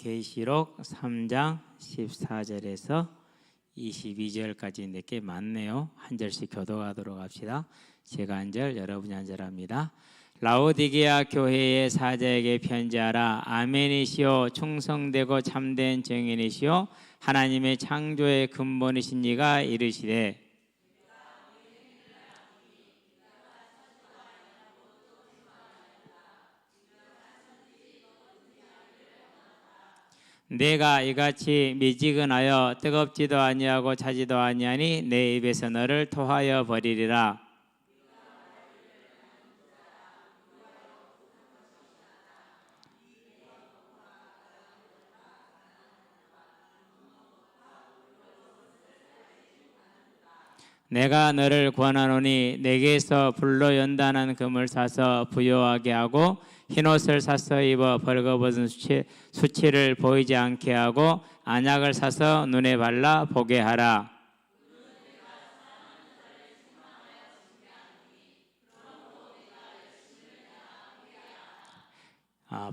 요한계시록 3장 14절에서 22절까지 몇 많네요. 한 절씩 교독하도록 합시다. 제가 한 절, 여러분이 한 절 합니다. 라오디게아 교회의 사자에게 편지하라. 아멘이시오. 충성되고 참된 증인이시오. 하나님의 창조의 근본이신 이가 이르시되 내가 이같이 미지근하여 뜨겁지도 아니하고 차지도 아니하니 내 입에서 너를 토하여 버리리라. 내가 너를 권하노니 내게서 불로 연단한 금을 사서 부요하게 하고 흰옷을 사서 입어 벌거벗은 수치를 보이지 않게 하고 안약을 사서 눈에 발라 보게 하라.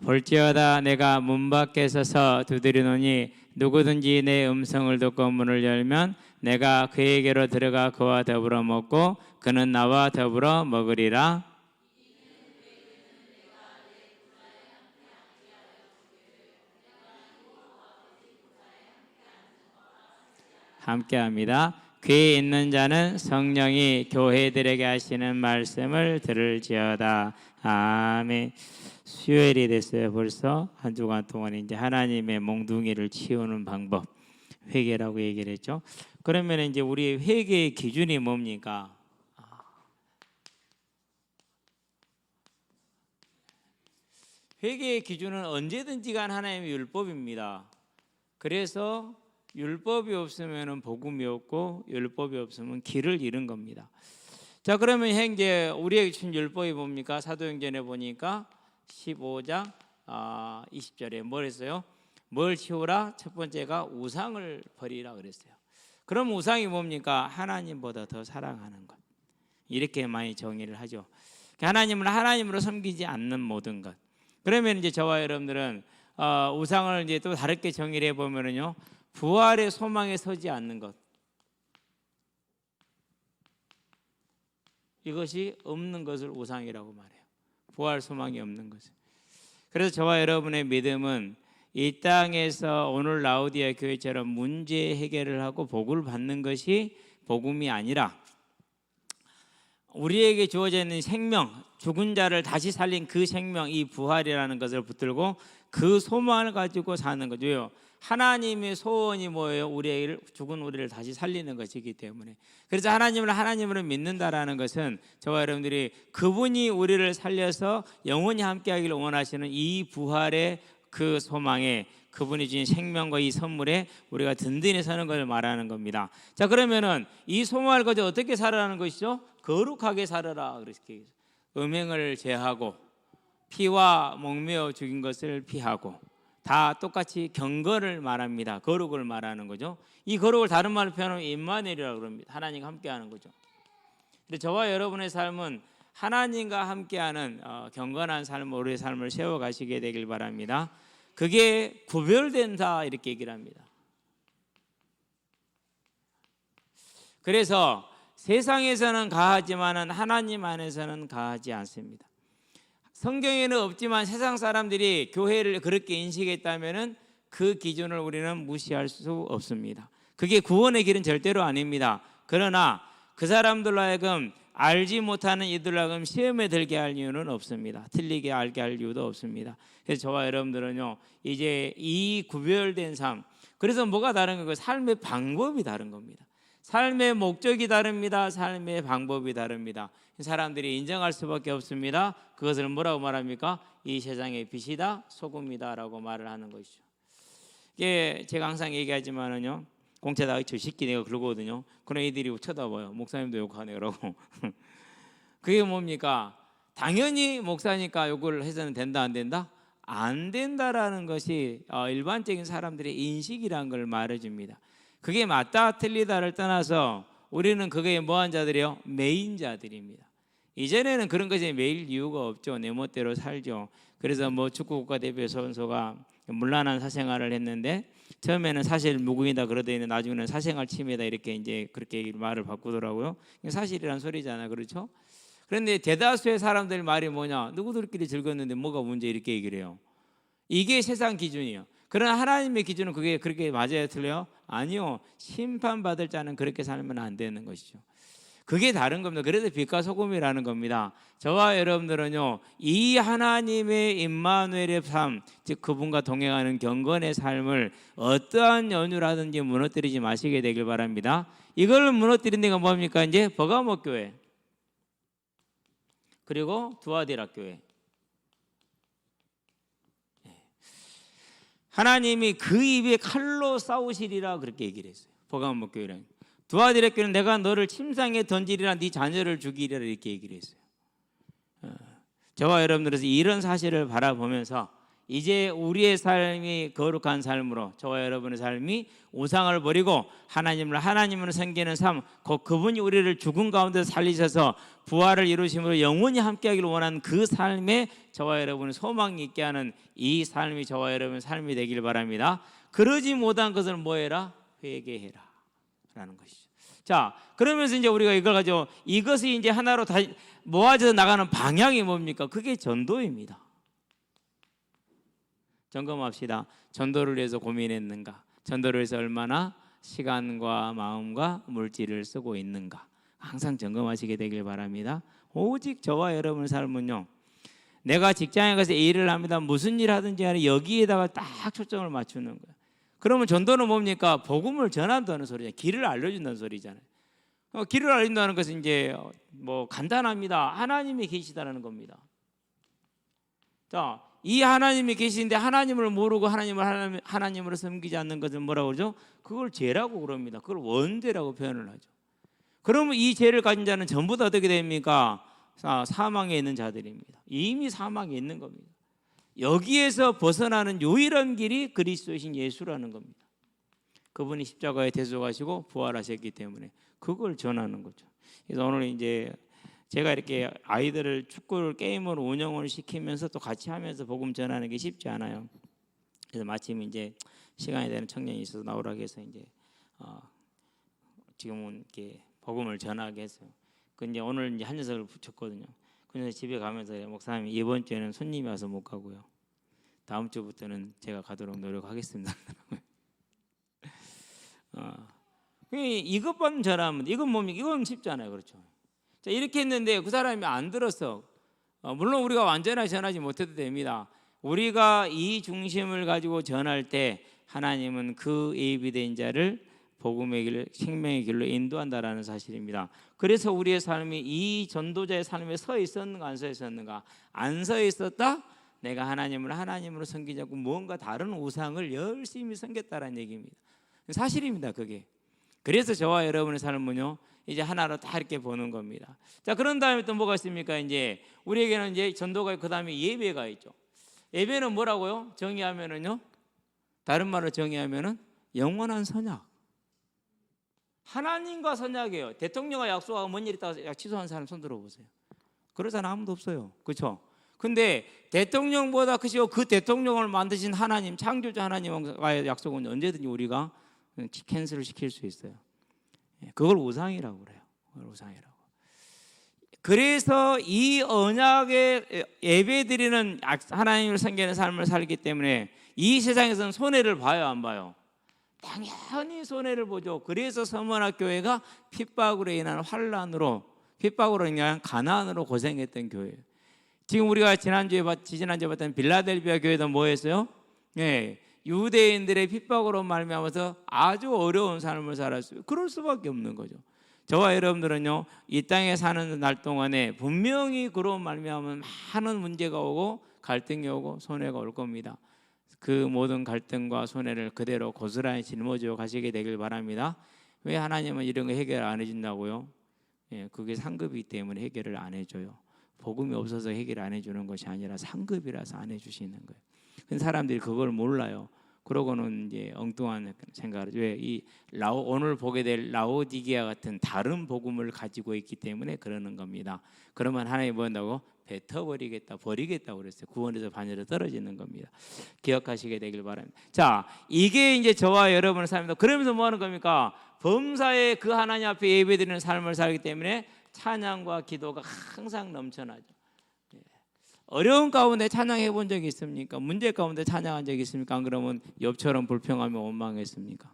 볼지어다 내가 문 밖에 서서 두드리노니 누구든지 내 음성을 듣고 문을 열면 내가 그에게로 들어가 그와 더불어 먹고 그는 나와 더불어 먹으리라. 함께합니다. 귀 있는 자는 성령이 교회들에게 하시는 말씀을 들을지어다. 아멘. 수요일이 됐어요. 벌써 한 주간 동안 이제 하나님의 몽둥이를 치우는 방법, 회개라고 얘기를 했죠. 그러면 이제 우리 회개의 기준이 뭡니까? 회개의 기준은 언제든지 간 하나님의 율법입니다. 그래서 율법이 없으면 복음이 없고 율법이 없으면 길을 잃은 겁니다. 자, 그러면 현재 우리에게 준 율법이 뭡니까? 사도행전에 보니까 15장 20절에 뭘 했어요? 뭘 치우라? 첫 번째가 우상을 버리라 그랬어요. 그럼 우상이 뭡니까? 하나님보다 더 사랑하는 것. 이렇게 많이 정의를 하죠. 하나님을 하나님으로 섬기지 않는 모든 것. 그러면 이제 저와 여러분들은 우상을 이제 또 다르게 정의를 해보면요, 부활의 소망에 서지 않는 것. 이것이 없는 것을 우상이라고 말해요. 부활 소망이 없는 것을. 그래서 저와 여러분의 믿음은 이 땅에서 오늘 라오디아 교회처럼 문제 해결을 하고 복을 받는 것이 복음이 아니라 우리에게 주어져 있는 생명, 죽은 자를 다시 살린 그 생명, 이 부활이라는 것을 붙들고 그 소망을 가지고 사는 거죠. 왜요? 하나님의 소원이 뭐예요? 죽은 우리를 다시 살리는 것이기 때문에. 그래서 하나님을 하나님으로 믿는다라는 것은 저와 여러분들이 그분이 우리를 살려서 영원히 함께하기를 원하시는 이 부활의 그 소망에, 그분이 주신 생명과 이 선물에 우리가 든든히 사는 것을 말하는 겁니다. 자, 그러면은 이 소망을 가지고 어떻게 살아라는 것이죠? 거룩하게 살아라. 그렇게 음행을 제하고 피와 목매어 죽인 것을 피하고, 다 똑같이 경건을 말합니다. 거룩을 말하는 거죠. 이 거룩을 다른 말로 표현하면 임마누엘이라고 그럽니다. 하나님과 함께하는 거죠. 근데 저와 여러분의 삶은 하나님과 함께하는 경건한 삶, 우리의 삶을 세워가시게 되길 바랍니다. 그게 구별된다 이렇게 얘기를 합니다. 그래서 세상에서는 가하지만 하나님 안에서는 가하지 않습니다. 성경에는 없지만 세상 사람들이 교회를 그렇게 인식했다면 그 기준을 우리는 무시할 수 없습니다. 그게 구원의 길은 절대로 아닙니다. 그러나 그 사람들로 하여금 알지 못하는 이들로 하여금 시험에 들게 할 이유는 없습니다. 틀리게 알게 할 이유도 없습니다. 그래서 저와 여러분들은요, 이제 이 구별된 삶, 그래서 뭐가 다른 거예요? 삶의 방법이 다른 겁니다. 삶의 목적이 다릅니다. 삶의 방법이 다릅니다. 사람들이 인정할 수밖에 없습니다. 그것을 뭐라고 말합니까? 이 세상의 빛이다, 소금이다 라고 말을 하는 것이죠. 이게 제가 항상 얘기하지만은요, 공채다 저 새끼 내가 그러거든요. 그런 애들이 쳐다봐요. 목사님도 욕하네 그러고. 그게 뭡니까? 당연히 목사니까 욕을 해서는 된다 안 된다? 안 된다라는 것이 일반적인 사람들의 인식이라는 걸 말해줍니다. 그게 맞다 틀리다를 떠나서 우리는 그게 뭐한 자들이요? 매인 자들입니다. 이전에는 그런 것이 매일 이유가 없죠. 내 멋대로 살죠. 그래서 뭐 축구 국가대표 선수가 문란한 사생활을 했는데 처음에는 사실 무근이다 그러더니 나중에는 사생활 침해다 이렇게 이제 그렇게 말을 바꾸더라고요. 사실이란 소리잖아요, 그렇죠? 그런데 대다수의 사람들 말이 뭐냐? 누구들끼리 즐겼는데 뭐가 문제 이렇게 얘기를 해요. 이게 세상 기준이에요. 그러나 하나님의 기준은 그게 그렇게 맞아요, 틀려요? 아니요. 심판받을 자는 그렇게 살면 안 되는 것이죠. 그게 다른 겁니다. 그래서 빛과 소금이라는 겁니다. 저와 여러분들은요, 이 하나님의 임마누엘의 삶, 즉 그분과 동행하는 경건의 삶을 어떠한 연유라든지 무너뜨리지 마시게 되길 바랍니다. 이걸 무너뜨린 데가 뭡니까? 이제 버가모 교회, 그리고 두아디라 교회. 하나님이 그 입에 칼로 싸우시리라 그렇게 얘기를 했어요. 버가모 교회는. 두아디라 교회는 내가 너를 침상에 던지리라, 네 자녀를 죽이리라 이렇게 얘기를 했어요. 저와 여러분들은 이런 사실을 바라보면서 이제 우리의 삶이 거룩한 삶으로, 저와 여러분의 삶이 우상을 버리고 하나님을 섬기는 삶, 그분이 우리를 죽은 가운데 살리셔서 부활을 이루심으로 영원히 함께하기를 원하는 그 삶에 저와 여러분의 소망이 있게 하는 이 삶이 저와 여러분의 삶이 되길 바랍니다. 그러지 못한 것을 뭐해라? 회개해라 라는 것이죠. 자, 그러면서 이제 우리가 이걸 가지고 이것이 이제 하나로 다 모아져 나가는 방향이 뭡니까? 그게 전도입니다. 점검합시다. 전도를 위해서 고민했는가? 전도를 위해서 얼마나 시간과 마음과 물질을 쓰고 있는가? 항상 점검하시게 되길 바랍니다. 오직 저와 여러분의 삶은요, 내가 직장에 가서 일을 합니다. 무슨 일 하든지 간에 여기에다가 딱 초점을 맞추는 거예요. 그러면 전도는 뭡니까? 복음을 전한다는 소리잖아요. 길을 알려준다는 소리잖아요. 길을 알린다는 것은 이제 뭐 간단합니다. 하나님이 계시다는 겁니다. 자, 이 하나님이 계시는데 하나님을 모르고 하나님으로 섬기지 않는 것은 뭐라고 그러죠? 그걸 죄라고 그럽니다. 그걸 원죄라고 표현을 하죠. 그러면 이 죄를 가진 자는 전부 다 어떻게 됩니까? 사망에 있는 자들입니다. 이미 사망에 있는 겁니다. 여기에서 벗어나는 유일한 길이 그리스도이신 예수라는 겁니다. 그분이 십자가에 대속하시고 부활하셨기 때문에 그걸 전하는 거죠. 그래서 오늘 이제 제가 이렇게 아이들을 축구를 게임으로 운영을 시키면서 또 같이 하면서 복음 전하는 게 쉽지 않아요. 그래서 마침 이제 시간이 되는 청년이 있어서 나오라고 해서 이제 지금은 이렇게 복음을 전하게 했어요. 그 이제 오늘 이제 한 녀석을 붙였거든요. 그래서 집에 가면서 목사님 이번 주에는 손님이 와서 못 가고요. 다음 주부터는 제가 가도록 노력하겠습니다. 이것만 전하면 이건 뭡니까? 이건 쉽잖아요, 그렇죠? 자, 이렇게 했는데 그 사람이 안 들었어. 물론 우리가 완전하게 전하지 못해도 됩니다. 우리가 이 중심을 가지고 전할 때 하나님은 그 예비된 자를 복음의 길, 생명의 길로 인도한다라는 사실입니다. 그래서 우리의 삶이 이 전도자의 삶에 서 있었는가 안 서 있었는가? 안 서 있었다? 내가 하나님으로 섬기지 않고 무언가 다른 우상을 열심히 섬겼다라는 얘기입니다. 사실입니다, 그게. 그래서 저와 여러분의 삶은요, 이제 하나로 다 이렇게 보는 겁니다. 자, 그런 다음에 또 뭐가 있습니까? 이제 우리에게는 이제 전도가 있고, 그 다음에 예배가 있죠. 예배는 뭐라고요? 정의하면은요, 다른 말로 정의하면은 영원한 선약. 하나님과 선약이에요. 대통령과 약속하고 뭔 일 있다고 취소한 사람 손 들어보세요. 그런 사람 아무도 없어요, 그렇죠? 근데 대통령보다 크시고 그 대통령을 만드신 하나님, 창조주 하나님과의 약속은 언제든지 우리가 캔슬을 시킬 수 있어요. 그걸 우상이라고 그래요. 그걸 우상이라고. 그래서 이 언약의 예배드리는 하나님을 섬기는 삶을 살기 때문에 이 세상에서는 손해를 봐요, 안 봐요? 당연히 손해를 보죠. 그래서 서문학 교회가 핍박으로 인한 환란으로, 핍박으로 인한 가난으로 고생했던 교회예요. 지금 우리가 지난주에 봤던 빌라델비아 교회도 뭐 했어요? 네, 유대인들의 핍박으로 말미암아서 아주 어려운 삶을 살았어요. 그럴 수밖에 없는 거죠. 저와 여러분들은요, 이 땅에 사는 날 동안에 분명히 그런 말미암은 많은 문제가 오고 갈등이 오고 손해가 올 겁니다. 그 모든 갈등과 손해를 그대로 고스란히 짊어지고 가시게 되길 바랍니다. 왜 하나님은 이런 거 해결 안 해준다고요? 그게 상급이기 때문에 해결을 안 해줘요. 복음이 없어서 해결 안 해주는 것이 아니라 상급이라서 안 해주시는 거예요. 근데 사람들이 그걸 몰라요. 그러고는 이제 엉뚱한 생각을 왜 오늘 보게 될 라오디게아 같은 다른 복음을 가지고 있기 때문에 그러는 겁니다. 그러면 하나님이 뭐 한다고? 뱉어버리겠다, 버리겠다고 그랬어요. 구원에서 반열에 떨어지는 겁니다. 기억하시게 되길 바랍니다. 자, 이게 이제 저와 여러분의 삶입니다. 그러면서 뭐 하는 겁니까? 범사에 그 하나님 앞에 예배드리는 삶을 살기 때문에 찬양과 기도가 항상 넘쳐나죠. 어려운 가운데 찬양해 본 적이 있습니까? 문제 가운데 찬양한 적이 있습니까? 안 그러면 옆처럼 불평하며 원망했습니까?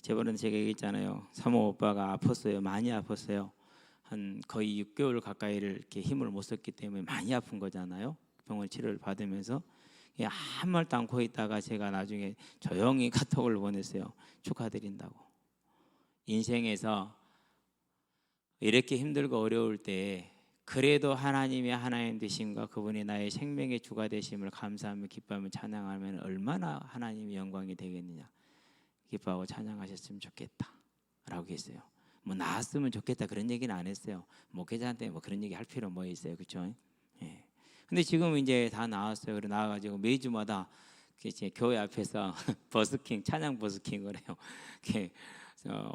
저번에 제가 얘기했잖아요. 사모 오빠가 아팠어요. 많이 아팠어요. 한 거의 6개월 가까이를 이렇게 힘을 못 썼기 때문에 많이 아픈 거잖아요. 병원 치료를 받으면서 아무 말도 않고 있다가 제가 나중에 조용히 카톡을 보냈어요. 축하드린다고. 인생에서 이렇게 힘들고 어려울 때 그래도 하나님의 하나님 되심과 그분이 나의 생명의 주가 되심을 감사하며 기뻐하며 찬양하면 얼마나 하나님의 영광이 되겠느냐. 기뻐하고 찬양하셨으면 좋겠다 라고 했어요. 뭐 나았으면 좋겠다 그런 얘기는 안 했어요. 목회자한테 뭐 그런 얘기 할 필요 뭐 있어요, 그렇죠? 예. 근데 지금 이제 다 나왔어요. 그래 나와가지고 매주마다 이제 교회 앞에서 버스킹 찬양 버스킹을 해요.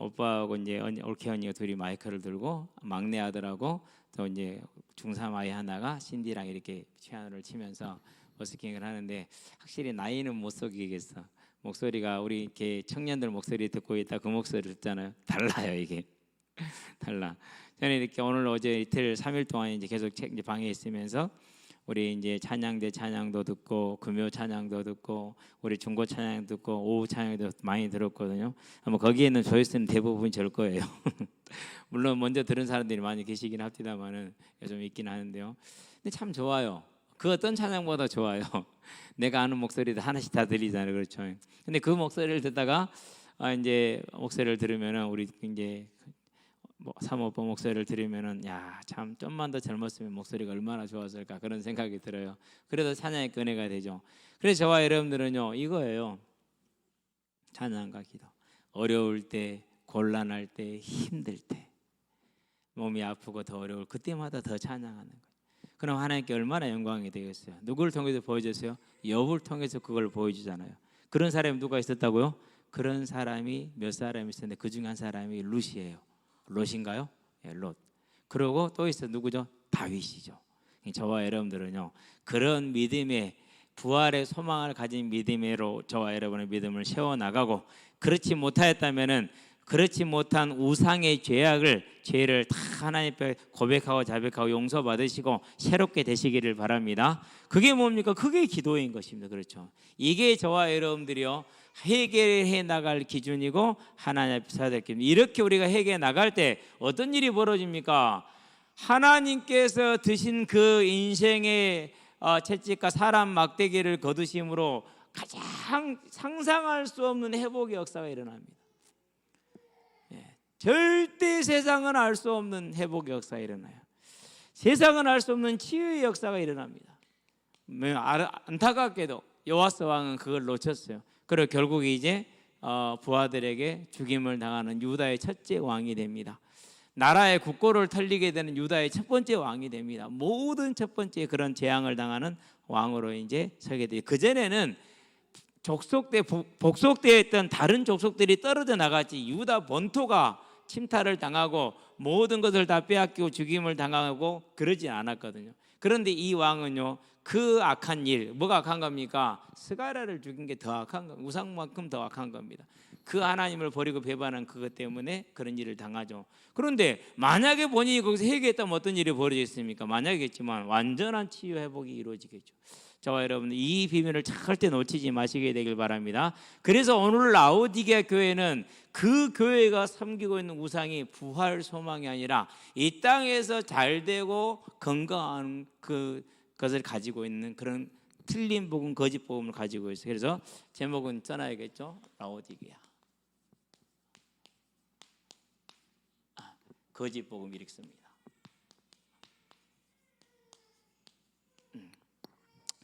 오빠하고 이제 올케 언니가 둘이 마이크를 들고 막내 아들하고 또 이제 중3 아이 하나가 신디랑 이렇게 피아노를 치면서 버스킹을 하는데 확실히 나이는 못 속이겠어. 목소리가 우리 이렇게 청년들 목소리 듣고 있다 그 목소리 듣잖아요. 달라요 이게. 달라. 저는 이렇게 오늘 어제 이틀 3일 동안 이제 계속 이제 방에 있으면서 우리 이제 찬양대 찬양도 듣고 금요 찬양도 듣고 우리 중고 찬양 듣고 오후 찬양도 많이 들었거든요. 아마 거기에는 조회수는 대부분 절 거예요. 물론 먼저 들은 사람들이 많이 계시긴 합니다만은 좀 있긴 하는데요. 근데 참 좋아요. 그 어떤 찬양보다 좋아요. 내가 아는 목소리도 하나씩 다 들리잖아요, 그렇죠? 근데 그 목소리를 듣다가 이제 목소리를 들으면은 우리 이제 사모 오빠 목소리를 들으면은 야, 참 좀만 더 젊었으면 목소리가 얼마나 좋았을까 그런 생각이 들어요. 그래도 찬양의 은혜가 되죠. 그래서 저와 여러분들은요 이거예요. 찬양과 기도. 어려울 때, 곤란할 때, 힘들 때, 몸이 아프고 더 어려울 그때마다 더 찬양하는 거예요. 그럼 하나님께 얼마나 영광이 되겠어요. 누구를 통해서 보여줬어요? 욥을 통해서 그걸 보여주잖아요. 그런 사람이 누가 있었다고요? 그런 사람이 몇 사람이 있었는데 그 중에 한 사람이 룻이에요. 롯인가요? 예, 롯. 그리고 또 있어 누구죠? 다윗이죠. 저와 여러분들은요 그런 믿음의 부활의 소망을 가진 믿음으로 저와 여러분의 믿음을 세워 나가고 그렇지 못하였다면은 그렇지 못한 우상의 죄를 다 하나님 앞에 고백하고 자백하고 용서받으시고 새롭게 되시기를 바랍니다. 그게 뭡니까? 그게 기도인 것입니다. 그렇죠? 이게 저와 여러분들이요 해결해 나갈 기준이고 하나님 앞에 서야 될 기준입니다. 이렇게 우리가 해결해 나갈 때 어떤 일이 벌어집니까? 하나님께서 드신 그 인생의 채찍과 사람 막대기를 거두심으로 가장 상상할 수 없는 회복의 역사가 일어납니다. 절대 세상은 알 수 없는 회복의 역사가 일어나요. 세상은 알 수 없는 치유의 역사가 일어납니다. 안타깝게도 요아스 왕은 그걸 놓쳤어요. 그리고 결국 이제 부하들에게 죽임을 당하는 유다의 첫째 왕이 됩니다. 나라의 국고를 털리게 되는 유다의 첫 번째 왕이 됩니다. 모든 첫 번째 그런 재앙을 당하는 왕으로 이제 서게 돼요. 그 전에는 복속되었던 다른 족속들이 떨어져 나갔지 유다 본토가 침탈을 당하고 모든 것을 다 빼앗기고 죽임을 당하고 그러지 않았거든요. 그런데 이 왕은요 그 악한 일, 뭐가 악한 겁니까? 스가랴를 죽인 게 더 악한 겁니다. 우상만큼 더 악한 겁니다. 그 하나님을 버리고 배반한 그것 때문에 그런 일을 당하죠. 그런데 만약에 본인이 거기서 회개했다면 어떤 일이 벌어졌습니까? 만약이겠지만 완전한 치유 회복이 이루어지겠죠. 저와 여러분 이 비밀을 절대 놓치지 마시게 되길 바랍니다. 그래서 오늘 라오디게아 교회는 그 교회가 섬기고 있는 우상이 부활 소망이 아니라 이 땅에서 잘되고 건강한 그것을 가지고 있는 그런 틀린 복음, 거짓 복음을 가지고 있어요. 그래서 제목은 써놔야겠죠. 라오디게아 거짓 복음 이렇게 씁니다.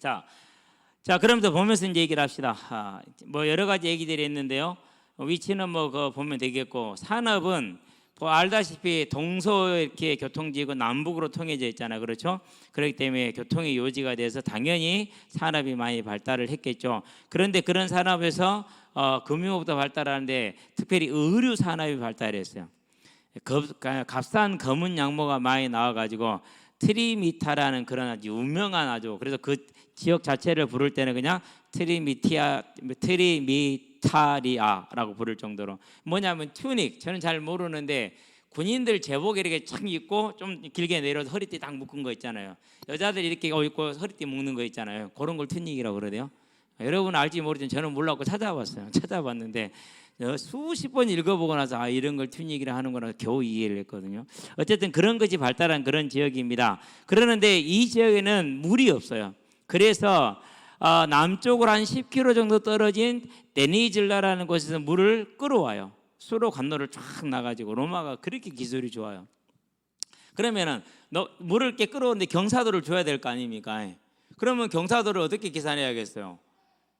자, 그러면서 보면서 이제 얘기를 합시다. 뭐 여러 가지 얘기들이 있는데요. 위치는 뭐 보면 되겠고 산업은 뭐 알다시피 동서 이렇게 교통지구 남북으로 통해져 있잖아요. 그렇죠? 그렇기 때문에 교통의 요지가 돼서 당연히 산업이 많이 발달을 했겠죠. 그런데 그런 산업에서 금융업도 발달하는데 특별히 의류 산업이 발달했어요. 값싼 검은 양모가 많이 나와가지고 트리미타라는 그런 아주 유명한 아주, 그래서 그 지역 자체를 부를 때는 그냥 트리미타리아라고 부를 정도로, 뭐냐면 튜닉, 저는 잘 모르는데 군인들 제복 이렇게 착 입고 좀 길게 내려서 허리띠 딱 묶은 거 있잖아요. 여자들 이렇게 입고 허리띠 묶는 거 있잖아요. 그런 걸 튜닉이라고 그러대요. 여러분 알지 모르지만 저는 몰랐고 찾아봤어요. 찾아봤는데 수십 번 읽어보고 나서 이런 걸 튜닉이라 하는구나 겨우 이해를 했거든요. 어쨌든 그런 것이 발달한 그런 지역입니다. 그러는데 이 지역에는 물이 없어요. 그래서 남쪽으로 한 10km 정도 떨어진 데니즐라라는 곳에서 물을 끌어와요. 수로 관로를 쫙 나가지고. 로마가 그렇게 기술이 좋아요. 그러면은 물을 이렇게 끌어오는데 경사도를 줘야 될 거 아닙니까? 그러면 경사도를 어떻게 계산해야겠어요?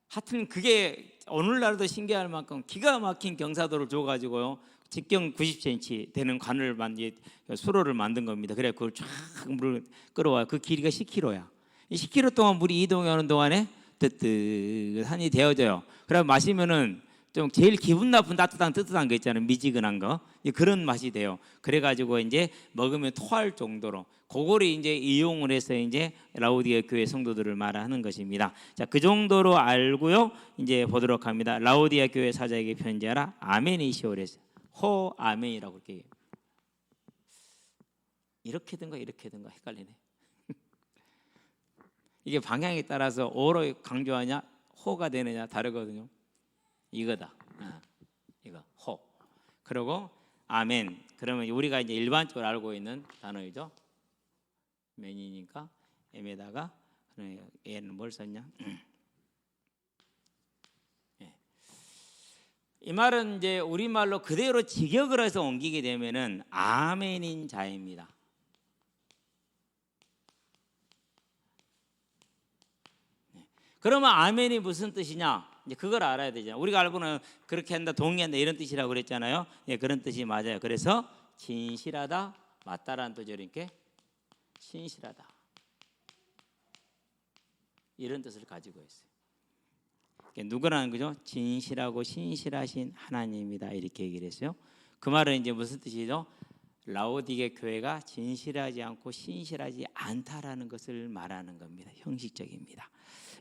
하여튼 그게 오늘날도 신기할 만큼 기가 막힌 경사도를 줘가지고요, 직경 90cm 되는 관을 수로를 만든 겁니다. 그래 그걸 쫙 물을 끌어와요. 그 길이가 10km야. 10km 동안 물이 이동하는 동안에 뜨뜻하니 데워져요. 그럼 마시면은 좀 제일 기분 나쁜 따뜻한 거 있잖아요. 미지근한 거, 그런 맛이 돼요. 그래가지고 이제 먹으면 토할 정도로 그거를 이제 이용을 해서 이제 라오디게 교회 성도들을 말하는 것입니다. 자, 그 정도로 알고요. 이제 보도록 합니다. 라오디게 교회 사자에게 편지하라. 아멘이시오 그랬어요. 호 아멘이라고 그렇게 해요. 이렇게 든가 이렇게 든가 헷갈리네. 이게 방향에 따라서 오로 강조하냐 호가 되느냐 다르거든요. 이거다. 이거 호. 그리고 아멘. 그러면 우리가 이제 일반적으로 알고 있는 단어이죠. 맨이니까 M에다가 얘는 뭘 썼냐? 이 말은 이제 우리말로 그대로 직역을 해서 옮기게 되면은 아멘인 자입니다. 그러면 아멘이 무슨 뜻이냐? 이제 그걸 알아야 되잖아요. 우리가 알고는 그렇게 한다, 동의한다 이런 뜻이라고 그랬잖아요. 예, 그런 뜻이 맞아요. 그래서 진실하다, 맞다라는 뜻이 이렇게 신실하다 이런 뜻을 가지고 있어요. 누구라는 거죠? 진실하고 신실하신 하나님이다 이렇게 얘기를 했어요. 그 말은 이제 무슨 뜻이죠? 라오디게 교회가 진실하지 않고 신실하지 않다라는 것을 말하는 겁니다. 형식적입니다.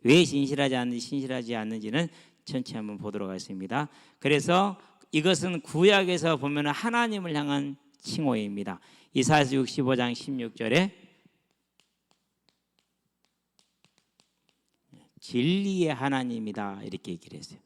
왜 진실하지 않는지 신실하지 않는지는 천천히 한번 보도록 하겠습니다. 그래서 이것은 구약에서 보면 하나님을 향한 칭호입니다. 이사야서 65장 16절에 진리의 하나님이다 이렇게 얘기를 했어요.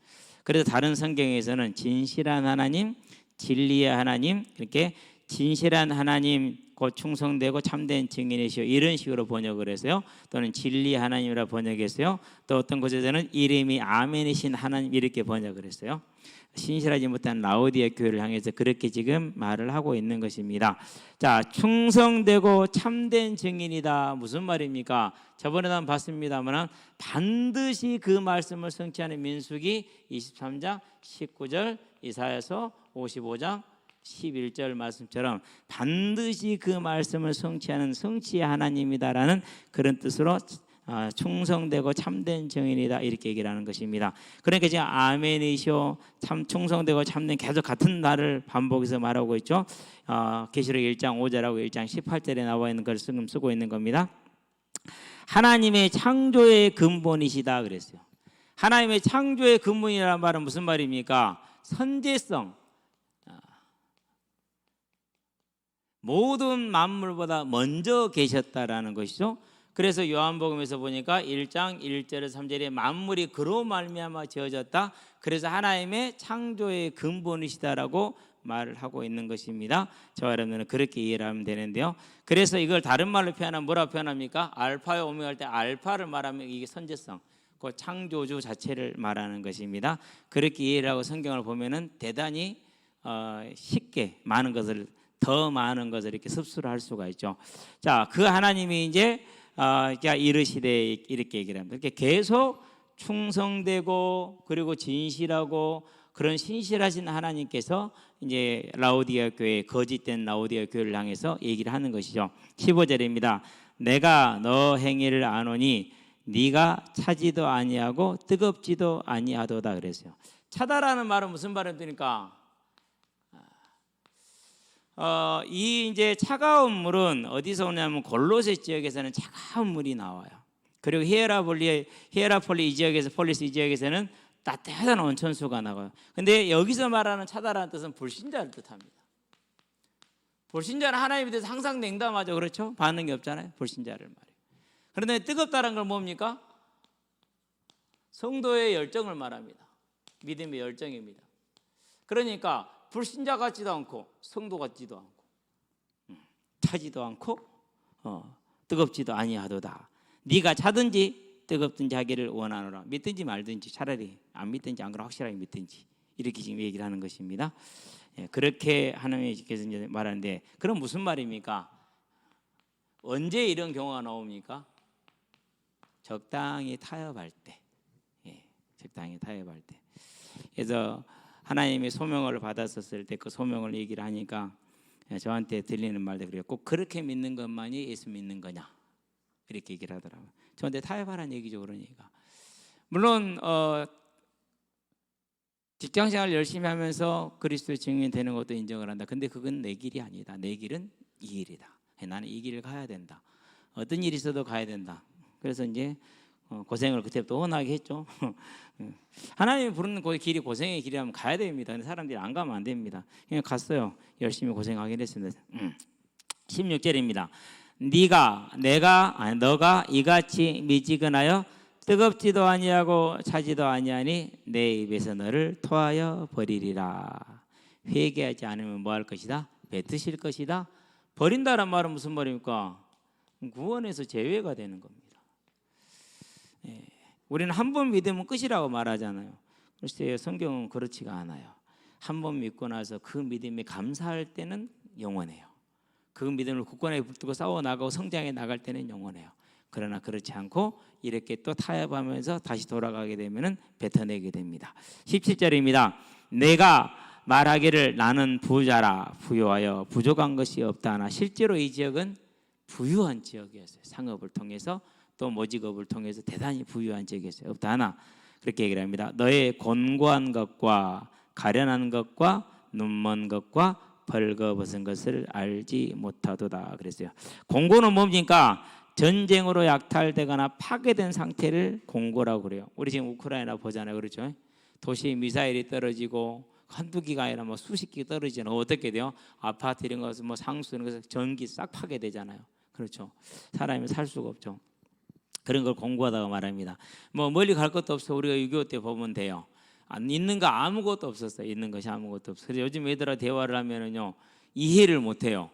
그래서 다른 성경에서는 진실한 하나님, 진리의 하나님, 이렇게 진실한 하나님 곧 충성되고 참된 증인이시오 이런 식으로 번역을 했어요. 또는 진리 하나님이라 번역했어요. 또 어떤 곳에서는 이름이 아멘이신 하나님 이렇게 번역을 했어요. 신실하지 못한 라오디게 교회를 향해서 그렇게 지금 말을 하고 있는 것입니다. 자, 충성되고 참된 증인이다 무슨 말입니까? 저번에도 한번 봤습니다만 반드시 그 말씀을 성취하는 민수기 23장 19절, 이사야서 55장 11절 말씀처럼 반드시 그 말씀을 성취하는 성취의 하나님이다라는 그런 뜻으로 충성되고 참된 증인이다 이렇게 얘기를 하는 것입니다. 그러니까 지금 아멘이시오 참 충성되고 참된 계속 같은 말을 반복해서 말하고 있죠. 계시록 1장 5절하고 1장 18절에 나와 있는 걸 지금 쓰고 있는 겁니다. 하나님의 창조의 근본이시다 그랬어요. 하나님의 창조의 근본이라는 말은 무슨 말입니까? 선제성, 모든 만물보다 먼저 계셨다라는 것이죠. 그래서 요한복음에서 보니까 1장 1절에서 3절에 만물이 그로 말미암아 지어졌다. 그래서 하나님의 창조의 근본이시다라고 말을 하고 있는 것입니다. 저와 여러분들은 그렇게 이해를 하면 되는데요. 그래서 이걸 다른 말로 표현하면 뭐라고 표현합니까? 알파와 오메가 할 때 알파를 말하면 이게 선제성, 그 창조주 자체를 말하는 것입니다. 그렇게 이해를 하고 성경을 보면은 대단히 쉽게 더 많은 것을 이렇게 습수를 할 수가 있죠. 자, 그 하나님이 이제 이르시되 이렇게 얘기를 합니다. 이렇게 계속 충성되고 그리고 진실하고 그런 신실하신 하나님께서 이제 라오디아 교회, 거짓된 라오디아 교회를 향해서 얘기를 하는 것이죠. 15절입니다. 내가 너 행위를 아노니 네가 차지도 아니하고 뜨겁지도 아니하도다 그랬어요. 차다라는 말은 무슨 말입니까? 이 이제 차가운 물은 어디서 오냐면 골로새 지역에서는 차가운 물이 나와요. 그리고 히에라폴리 이 지역에서 폴리스 이 지역에서는 따뜻한 온천수가 나와요. 근데 여기서 말하는 차다라는 뜻은 불신자를 뜻합니다. 불신자는 하나님에 대해서 항상 냉담하죠. 그렇죠? 반응이 없잖아요. 불신자를 말해요. 그런데 뜨겁다는 걸 뭡니까? 성도의 열정을 말합니다. 믿음의 열정입니다. 그러니까 불신자 같지도 않고 성도 같지도 않고 차지도 않고 뜨겁지도 아니하도다. 네가 차든지 뜨겁든지 하기를 원하노라. 믿든지 말든지, 차라리 안 믿든지 안 그러면 확실하게 믿든지, 이렇게 지금 얘기를 하는 것입니다. 그렇게 하나님께서 이제 말하는데, 그럼 무슨 말입니까? 언제 이런 경우가 나옵니까? 적당히 타협할 때. 적당히 타협할 때. 그래서 하나님의 소명을 받았었을 때 그 소명을 얘기를 하니까 저한테 들리는 말도 그래요. 꼭 그렇게 믿는 것만이 예수 믿는 거냐, 이렇게 얘기를 하더라고요. 저한테 타협하라는 얘기죠. 그러니까 물론 직장생활 열심히 하면서 그리스도의 증인이 되는 것도 인정을 한다. 근데 그건 내 길이 아니다. 내 길은 이 길이다. 나는 이 길을 가야 된다. 어떤 일이 있어도 가야 된다. 그래서 이제 고생을 그때부터 워낙에 했죠. 하나님이 부르는 그 길이 고생의 길이라면 가야 됩니다. 근데 사람들이 안 가면 안 됩니다. 그냥 갔어요. 열심히 고생하긴 했습니다. 16절입니다. 너가 이같이 미지근하여 뜨겁지도 아니하고 차지도 아니하니 내 입에서 너를 토하여 버리리라. 회개하지 않으면 뭐 할 것이다? 뱉으실 것이다. 버린다는 말은 무슨 말입니까? 구원에서 제외가 되는 겁니다. 우리는 한 번 믿으면 끝이라고 말하잖아요. 글쎄요, 성경은 그렇지가 않아요. 한 번 믿고 나서 그 믿음에 감사할 때는 영원해요. 그 믿음을 굳건하게 붙들고 싸워나가고 성장해 나갈 때는 영원해요. 그러나 그렇지 않고 이렇게 또 타협하면서 다시 돌아가게 되면 뱉어내게 됩니다. 17절입니다. 내가 말하기를 나는 부자라 부유하여 부족한 것이 없다 하나 실제로 이 지역은 부유한 지역이었어요. 상업을 통해서 또 모직업을 통해서 대단히 부유한 지역이었어요. 없다 하나 그렇게 얘기를 합니다. 너의 곤고한 것과 가련한 것과 눈먼 것과 벌거벗은 것을 알지 못하도다 그랬어요. 공고는 뭡니까? 전쟁으로 약탈되거나 파괴된 상태를 공고라고 그래요. 우리 지금 우크라이나 보잖아요. 그렇죠? 도시에 미사일이 떨어지고 한두 기가 아니라 뭐 수십 기 떨어지면 어떻게 돼요? 아파트 이런 것은 뭐 상수 이런 것은 전기 싹 파괴되잖아요. 그렇죠? 사람이 살 수가 없죠. 그런 걸 공고하다고 말합니다. 뭐 멀리 갈 것도 없어. 우리가 6.25 때 보면 돼요. 안 있는 거 아무것도 없었어요. 있는 것이 아무것도 없어요. 그래서 요즘 애들하고 대화를 하면은요 이해를 못해요.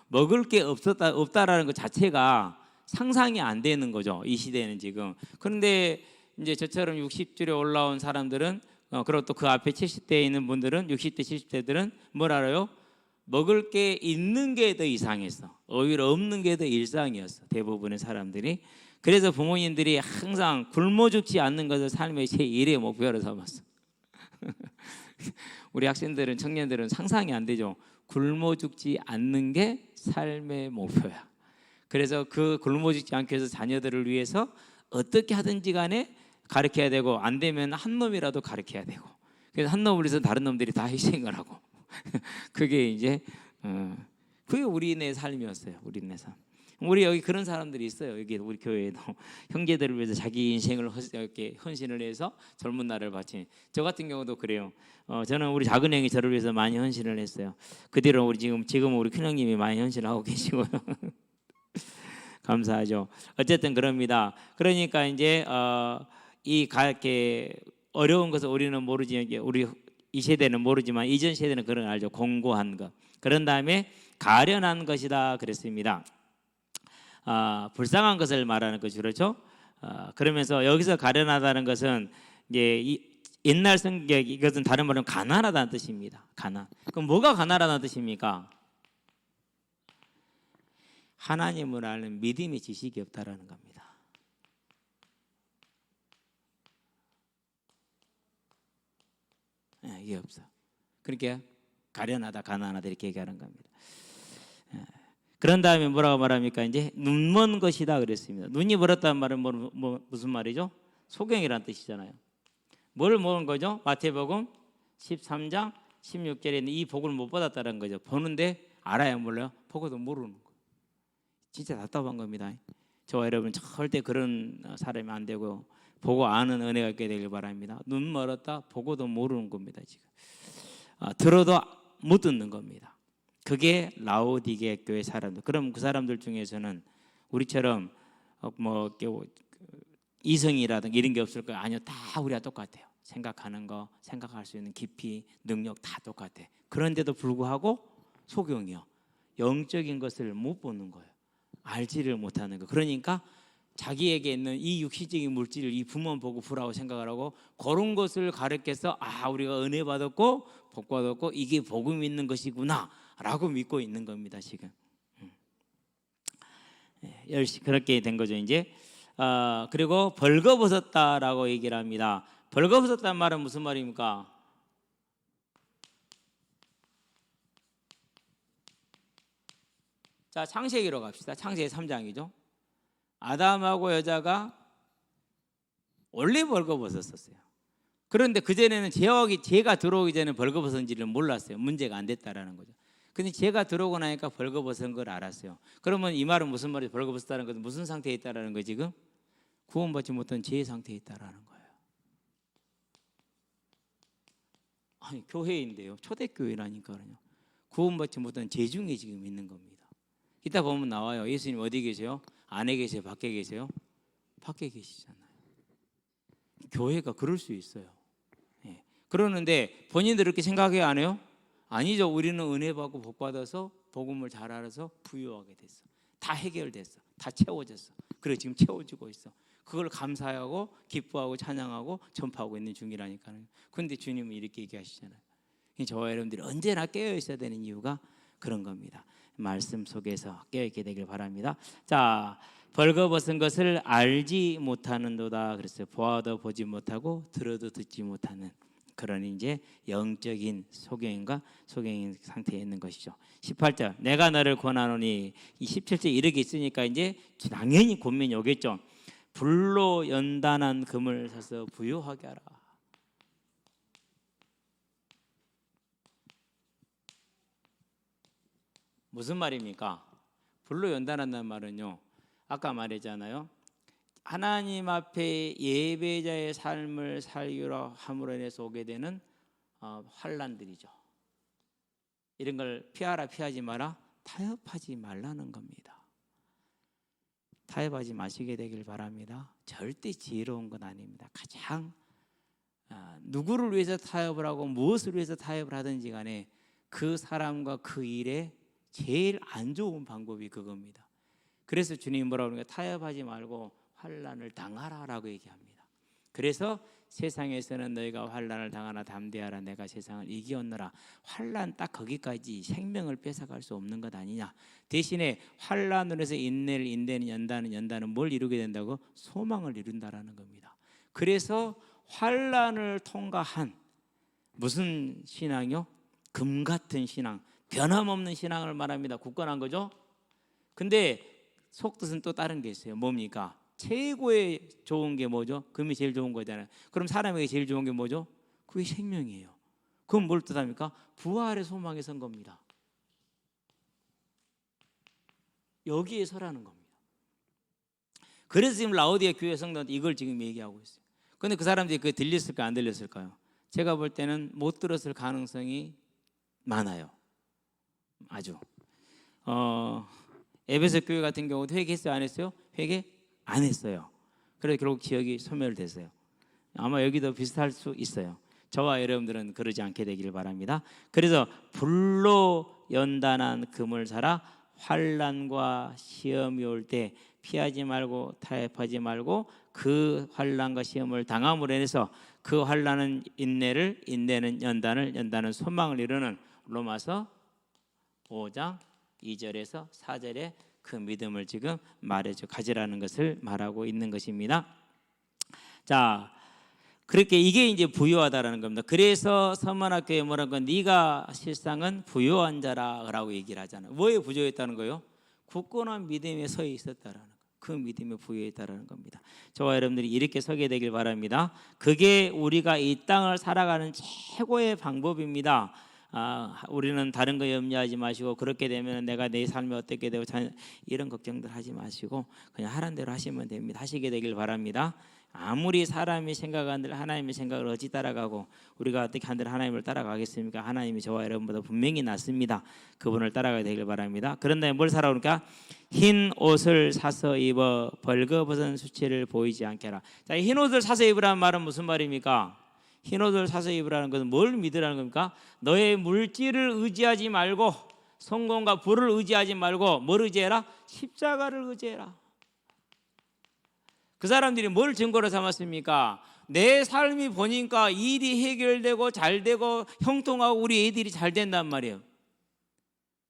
먹을 게 없다라는 것 자체가 상상이 안 되는 거죠. 이 시대는 지금. 그런데 이제 저처럼 60줄에 올라온 사람들은 그리고 또 그 앞에 70대에 있는 분들은 60대 70대들은 뭘 알아요? 먹을 게 있는 게 더 이상했어. 오히려 없는 게 더 일상이었어. 대부분의 사람들이. 그래서 부모님들이 항상 굶어 죽지 않는 것을 삶의 제1의 목표로 삼았어. 우리 학생들은 청년들은 상상이 안 되죠. 굶어 죽지 않는 게 삶의 목표야. 그래서 그 굶어 죽지 않게 해서 자녀들을 위해서 어떻게 하든지 간에 가르쳐야 되고 안 되면 한 놈이라도 가르쳐야 되고 그래서 한 놈을 위해서 다른 놈들이 다 희생을 하고 그게 이제 그게 우리네 삶이었어요. 우리네 삶. 우리 여기 그런 사람들이 있어요. 여기 우리 교회에도 형제들을 위해서 자기 인생을 이렇게 헌신을 해서 젊은 날을 바친. 저 같은 경우도 그래요. 저는 우리 작은 형이 저를 위해서 많이 헌신을 했어요. 그 뒤로 우리 지금 우리 큰 형님이 많이 헌신을 하고 계시고요. 감사하죠. 어쨌든 그럽니다. 그러니까 이제 이렇게 어려운 것을 우리는 모르지, 우리 이 세대는 모르지만 이전 세대는 그런 걸 알죠. 공고한 것. 그런 다음에 가련한 것이다 그랬습니다. 불쌍한 것을 말하는 것이 그렇죠. 그러면서 여기서 가련하다는 것은 이제 옛날 성경 이것은 다른 말로 가난하다는 뜻입니다. 가난. 그럼 뭐가 가난하다는 뜻입니까? 하나님을 아는 믿음의 지식이 없다라는 겁니다. 이게 없어. 그러니까 가련하다, 가난하다 이렇게 얘기하는 겁니다. 그런 다음에 뭐라고 말합니까? 이제 눈먼 것이다 그랬습니다. 눈이 멀었다는 말은 무슨 말이죠? 소경이라는 뜻이잖아요. 뭘 모은 거죠? 마태복음 13장 16절에 이 복을 못 받았다는 거죠. 보는데 알아야 몰라요? 보고도 모르는 거예요. 진짜 답답한 겁니다. 저와 여러분 절대 그런 사람이 안 되고 보고 아는 은혜가 있게 되길 바랍니다. 눈 멀었다 보고도 모르는 겁니다. 지금 들어도 못 듣는 겁니다. 그게 라오디게 교회 사람들. 그럼 그 사람들 중에서는 우리처럼 뭐 이성이라든가 이런 게 없을 거예요. 아니요, 다 우리가 똑같아요. 생각하는 거, 생각할 수 있는 깊이, 능력 다 똑같아. 그런데도 불구하고 소경이요, 영적인 것을 못 보는 거예요. 알지를 못하는 거. 그러니까 자기에게 있는 이 육신적인 물질을 이 부모 보고 부라고 생각을 하고 그런 것을 가르쳐서 우리가 은혜 받았고 복 받았고 이게 복음 있는 것이구나 라고 믿고 있는 겁니다. 지금 그렇게 된 거죠. 이제 그리고 벌거벗었다라고 얘기를 합니다. 벌거벗었다는 말은 무슨 말입니까? 자, 창세기로 갑시다. 창세기 3장이죠. 아담하고 여자가 원래 벌거벗었었어요. 그런데 그전에는 죄가 들어오기 전에 벌거벗은지를 몰랐어요. 문제가 안 됐다라는 거죠. 근데 죄가 들어오고 나니까 벌거벗은 걸 알았어요. 그러면 이 말은 무슨 말이에요? 벌거벗었다는 것은 무슨 상태에 있다라는 거예요? 지금 구원받지 못한 죄의 상태에 있다라는 거예요. 아니, 교회인데요, 초대교회라니까요. 구원받지 못한 죄 중에 지금 있는 겁니다. 이따 보면 나와요. 예수님 어디 계세요? 안에 계세요? 밖에 계세요? 밖에 계시잖아요. 교회가 그럴 수 있어요. 그러는데 본인들 이렇게 생각해요, 안 해요? 아니죠. 우리는 은혜 받고 복 받아서 복음을 잘 알아서 부유하게 됐어. 다 해결됐어. 다 채워졌어. 그래 지금 채워지고 있어. 그걸 감사하고 기뻐하고 찬양하고 전파하고 있는 중이라니까요. 그런데 주님은 이렇게 얘기하시잖아요. 저와 여러분들이 언제나 깨어 있어야 되는 이유가 그런 겁니다. 말씀 속에서 깨어 있게 되길 바랍니다. 자, 벌거벗은 것을 알지 못하는도다 그랬어요. 보아도 보지 못하고 들어도 듣지 못하는 그런 이제 영적인 소경인 상태에 있는 것이죠. 18절 내가 너를 권하노니, 이 17절 이렇게 있으니까 이제 당연히 권면이 오겠죠. 불로 연단한 금을 사서 부유하게 하라. 무슨 말입니까? 불로 연단한다는 말은요, 아까 말했잖아요. 하나님 앞에 예배자의 삶을 살기로 함으로 인해서 오게 되는 환난들이죠. 이런 걸 피하지 마라. 타협하지 말라는 겁니다. 타협하지 마시게 되길 바랍니다. 절대 지혜로운 건 아닙니다. 가장 누구를 위해서 타협을 하고 무엇을 위해서 타협을 하든지 간에 그 사람과 그 일에 제일 안 좋은 방법이 그겁니다. 그래서 주님 뭐라고 그러니까 타협하지 말고 환난을 당하라라고 얘기합니다. 그래서 세상에서는 너희가 환난을 당하나 담대하라. 내가 세상을 이기었노라. 환난 딱 거기까지, 생명을 뺏어갈 수 없는 것 아니냐. 대신에 환난으로 해서 인내는 연단은 뭘 이루게 된다고? 소망을 이룬다라는 겁니다. 그래서 환난을 통과한 무슨 신앙이요? 금 같은 신앙, 변함없는 신앙을 말합니다. 굳건한 거죠. 근데 속뜻은 또 다른 게 있어요. 뭡니까? 최고의 좋은 게 뭐죠? 금이 제일 좋은 거잖아요. 그럼 사람에게 제일 좋은 게 뭐죠? 그게 생명이에요. 그건 뭘 뜻합니까? 부활의 소망에 선 겁니다. 여기에 서라는 겁니다. 그래서 지금 라오디게 교회 성도한테 이걸 지금 얘기하고 있어요. 그런데 그 사람들이 그게 들렸을까 안 들렸을까요? 제가 볼 때는 못 들었을 가능성이 많아요. 아주. 에베소 교회 같은 경우도 회개했어요, 안 했어요? 회개 안 했어요. 그래서 결국 지역이 소멸됐어요. 아마 여기도 비슷할 수 있어요. 저와 여러분들은 그러지 않게 되기를 바랍니다. 그래서 불로 연단한 금을 사라. 환난과 시험이 올 때 피하지 말고 타협하지 말고 그 환난과 시험을 당함으로 인해서 그 환난은 인내를, 인내는 연단을, 연단은 소망을 이루는 로마서 5장 2절에서 4절에 그 믿음을 지금 가지라는 것을 말하고 있는 것입니다. 자, 그렇게 이게 이제 부유하다라는 겁니다. 그래서 서문학교에 뭐라고 네가 실상은 부유한 자라라고 얘기를 하잖아요. 뭐에 부유했다는 거예요? 굳건한 믿음에 서 있었다라는 거. 그 믿음에 부유했다라는 겁니다. 저와 여러분들이 이렇게 서게 되길 바랍니다. 그게 우리가 이 땅을 살아가는 최고의 방법입니다. 우리는 다른 거 염려하지 마시고 그렇게 되면 내가 내 삶이 어떻게 되고 이런 걱정들 하지 마시고 그냥 하라는 대로 하시면 됩니다. 하시게 되길 바랍니다. 아무리 사람이 생각하는 하나님의 생각을 어찌 따라가고 우리가 어떻게 한들 하나님을 따라가겠습니까? 하나님이 저와 여러분보다 분명히 낫습니다. 그분을 따라가야 되길 바랍니다. 그런데 뭘 사라 그러니까 흰 옷을 사서 입어 벌거벗은 수치를 보이지 않게 하라. 자, 흰 옷을 사서 입으라는 말은 무슨 말입니까? 흰 옷을 사서 입으라는 것은 뭘 믿으라는 겁니까? 너의 물질을 의지하지 말고 성공과 부를 의지하지 말고 뭘 의지해라? 십자가를 의지해라. 그 사람들이 뭘 증거로 삼았습니까? 내 삶이 보니까 일이 해결되고 잘되고 형통하고 우리 애들이 잘 된단 말이에요.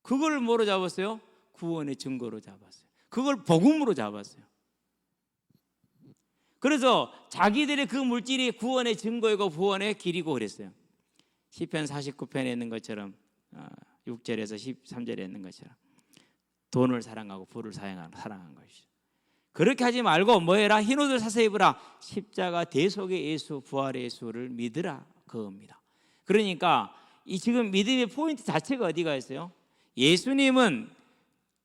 그걸 뭐로 잡았어요? 구원의 증거로 잡았어요. 그걸 복음으로 잡았어요. 그래서 자기들의 그 물질이 구원의 증거이고 구원의 길이고 그랬어요. 시편 49편에 있는 것처럼 6절에서 13절에 있는 것처럼 돈을 사랑하고 부를 사랑한 것이죠. 그렇게 하지 말고 뭐해라? 흰옷을 사서 입으라. 십자가 대속의 예수 부활의 예수를 믿으라 그겁니다. 그러니까 이 지금 믿음의 포인트 자체가 어디가 있어요? 예수님은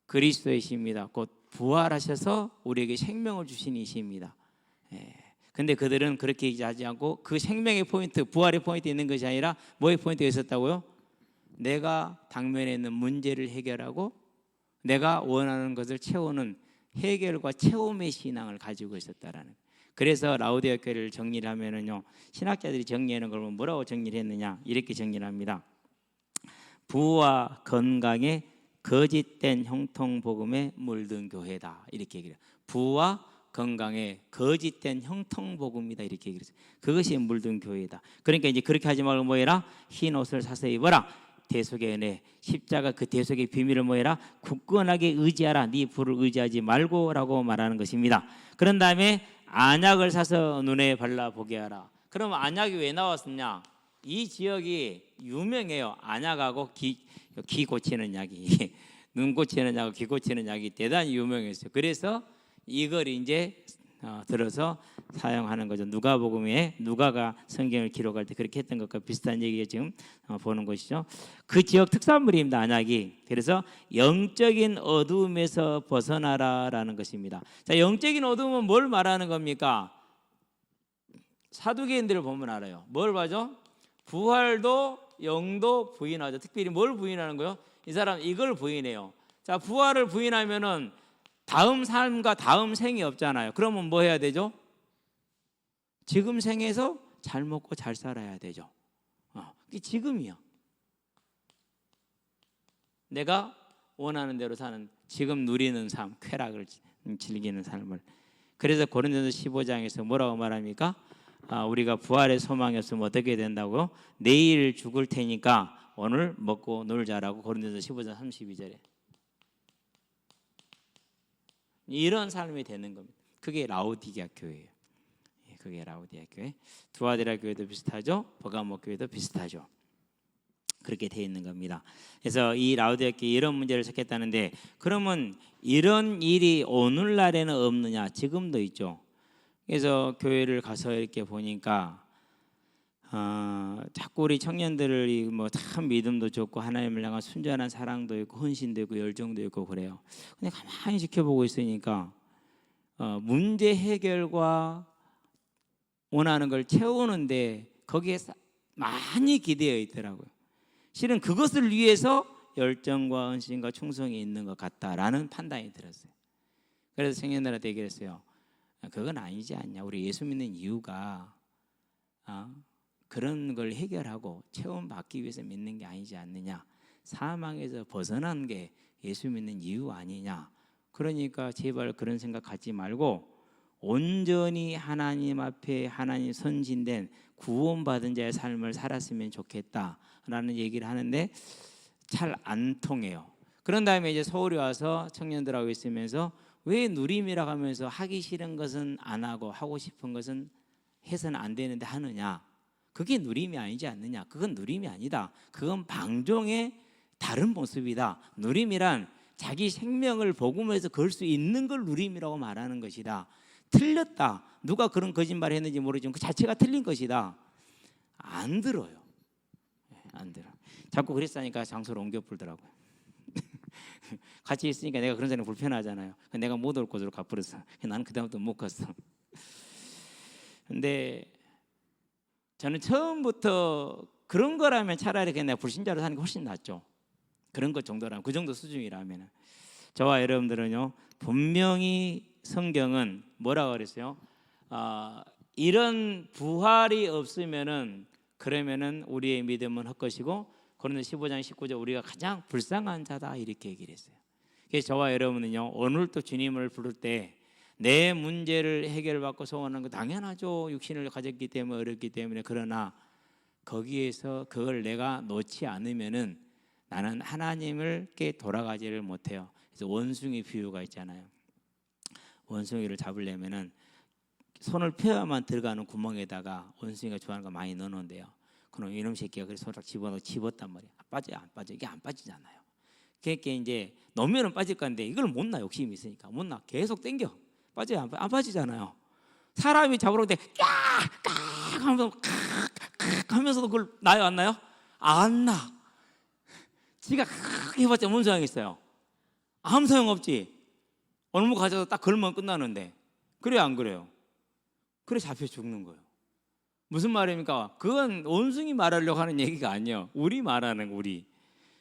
그리스도이십니다. 곧 부활하셔서 우리에게 생명을 주신 이십니다. 근데 그들은 그렇게 얘기하지 않고 그 생명의 포인트, 부활의 포인트 있는 것이 아니라 뭐의 포인트가 있었다고요? 내가 당면에 있는 문제를 해결하고 내가 원하는 것을 채우는 해결과 체험의 신앙을 가지고 있었다라는. 그래서 라우디아 교회를 정리를 하면은요, 신학자들이 정리하는 걸 뭐라고 정리를 했느냐 이렇게 정리를 합니다. 부와 건강에 거짓된 형통 복음에 물든 교회다 이렇게 얘기해요. 부와 건강에 거짓된 형통 복음이다 이렇게 얘기했어요. 그것이 물든 교회다. 그러니까 이제 그렇게 하지 말고 뭐해라? 흰 옷을 사서 입어라. 대속의 은혜, 십자가 그 대속의 비밀을 뭐해라? 굳건하게 의지하라. 네 부를 의지하지 말고라고 말하는 것입니다. 그런 다음에 안약을 사서 눈에 발라보게 하라. 그럼 안약이 왜 나왔었냐? 이 지역이 유명해요. 안약하고 귀 고치는 약이 눈 고치는 약하고 귀 고치는 약이 대단히 유명했어요. 그래서 이걸 이제 들어서 사용하는 거죠. 누가복음에 누가가 성경을 기록할 때 그렇게 했던 것과 비슷한 얘기가 지금 보는 것이죠. 그 지역 특산물입니다. 안약이. 그래서 영적인 어두움에서 벗어나라라는 것입니다. 자, 영적인 어두움은 뭘 말하는 겁니까? 사두개인들을 보면 알아요. 뭘 봐죠? 부활도 영도 부인하죠. 특별히 뭘 부인하는 거예요? 이 사람 이걸 부인해요. 자, 부활을 부인하면은 다음 삶과 다음 생이 없잖아요. 그러면 뭐 해야 되죠? 지금 생에서 잘 먹고 잘 살아야 되죠. 이게 지금이야. 내가 원하는 대로 사는 지금 누리는 삶, 쾌락을 즐기는 삶을. 그래서 고린도서 15장에서 뭐라고 말합니까? 우리가 부활의 소망이 없으면 어떻게 된다고요? 내일 죽을 테니까 오늘 먹고 놀자라고 고린도서 15장 32절에. 이런 삶이 되는 겁니다. 그게 라우디게아 교회예요. 그게 라우디게아 교회. 두아디라 교회도 비슷하죠. 버가모 교회도 비슷하죠. 그렇게 돼 있는 겁니다. 그래서 이 라우디게아 교회 이런 문제를 찾겠다는데 그러면 이런 일이 오늘날에는 없느냐? 지금도 있죠. 그래서 교회를 가서 이렇게 보니까 자꾸 우리 청년들이 뭐 참 믿음도 좋고 하나님을 향한 순전한 사랑도 있고 헌신도 있고 열정도 있고 그래요. 근데 가만히 지켜보고 있으니까 문제 해결과 원하는 걸 채우는데 거기에 많이 기대어 있더라고요. 실은 그것을 위해서 열정과 헌신과 충성이 있는 것 같다라는 판단이 들었어요. 그래서 청년들한테 얘기했어요. 그건 아니지 않냐. 우리 예수 믿는 이유가 그런 걸 해결하고 체험받기 위해서 믿는 게 아니지 않느냐. 사망에서 벗어난 게 예수 믿는 이유 아니냐. 그러니까 제발 그런 생각 갖지 말고 온전히 하나님 앞에 하나님 선진된 구원받은 자의 삶을 살았으면 좋겠다라는 얘기를 하는데 잘 안 통해요. 그런 다음에 이제 서울에 와서 청년들하고 있으면서 왜 누림이라고 하면서 하기 싫은 것은 안 하고 하고 싶은 것은 해서는 안 되는데 하느냐? 그게 누림이 아니지 않느냐? 그건 누림이 아니다. 그건 방종의 다른 모습이다. 누림이란 자기 생명을 복음에서 걸 수 있는 걸 누림이라고 말하는 것이다. 틀렸다. 누가 그런 거짓말을 했는지 모르지만 그 자체가 틀린 것이다. 안 들어요. 안 들어. 자꾸 그랬으니까 장소를 옮겨 풀더라고요. 같이 있으니까 내가 그런 사람이 불편하잖아요. 내가 못 올 곳으로 가버렸어. 나는 그다음부터 못 갔어. 근데 저는 처음부터 그런 거라면 차라리 그냥 내가 불신자로 사는 게 훨씬 낫죠. 그런 것 정도라면, 그 정도 수준이라면. 저와 여러분들은요, 분명히 성경은 뭐라고 그랬어요? 이런 부활이 없으면은 그러면은 우리의 믿음은 헛것이고, 고린도 15장 19절 우리가 가장 불쌍한 자다 이렇게 얘기를 했어요. 그래서 저와 여러분은요, 오늘 또 주님을 부를 때 내 문제를 해결받고 소원하는 거 당연하죠. 육신을 가졌기 때문에 어렵기 때문에. 그러나 거기에서 그걸 내가 놓지 않으면은 나는 하나님을께 돌아가지를 못해요. 그래서 원숭이 비유가 있잖아요. 원숭이를 잡으려면은 손을 펴야만 들어가는 구멍에다가 원숭이가 좋아하는 거 많이 넣어놓은대요. 그럼 이놈 새끼가 그래서 손을 집었단 말이에요. 빠져요, 안 빠져? 이게 안 빠지잖아요. 그러니까 이제 넣으면 빠질 건데 이걸 못 놔. 욕심이 있으니까 못 놔. 계속 당겨. 빠져요, 안 빠지잖아요. 사람이 잡으러 때 깍깍 하면서 깍깍 하면서도 그걸 놔요, 안 나요? 안 나. 지가 깍 해봤자 뭔 소용이 있어요? 아무 소용 없지. 얼무 가져서 딱 걸면 끝나는데. 그래요, 안 그래요? 그래 잡혀 죽는 거예요. 무슨 말입니까? 그건 원숭이 말하려고 하는 얘기가 아니에요. 우리 말하는 우리.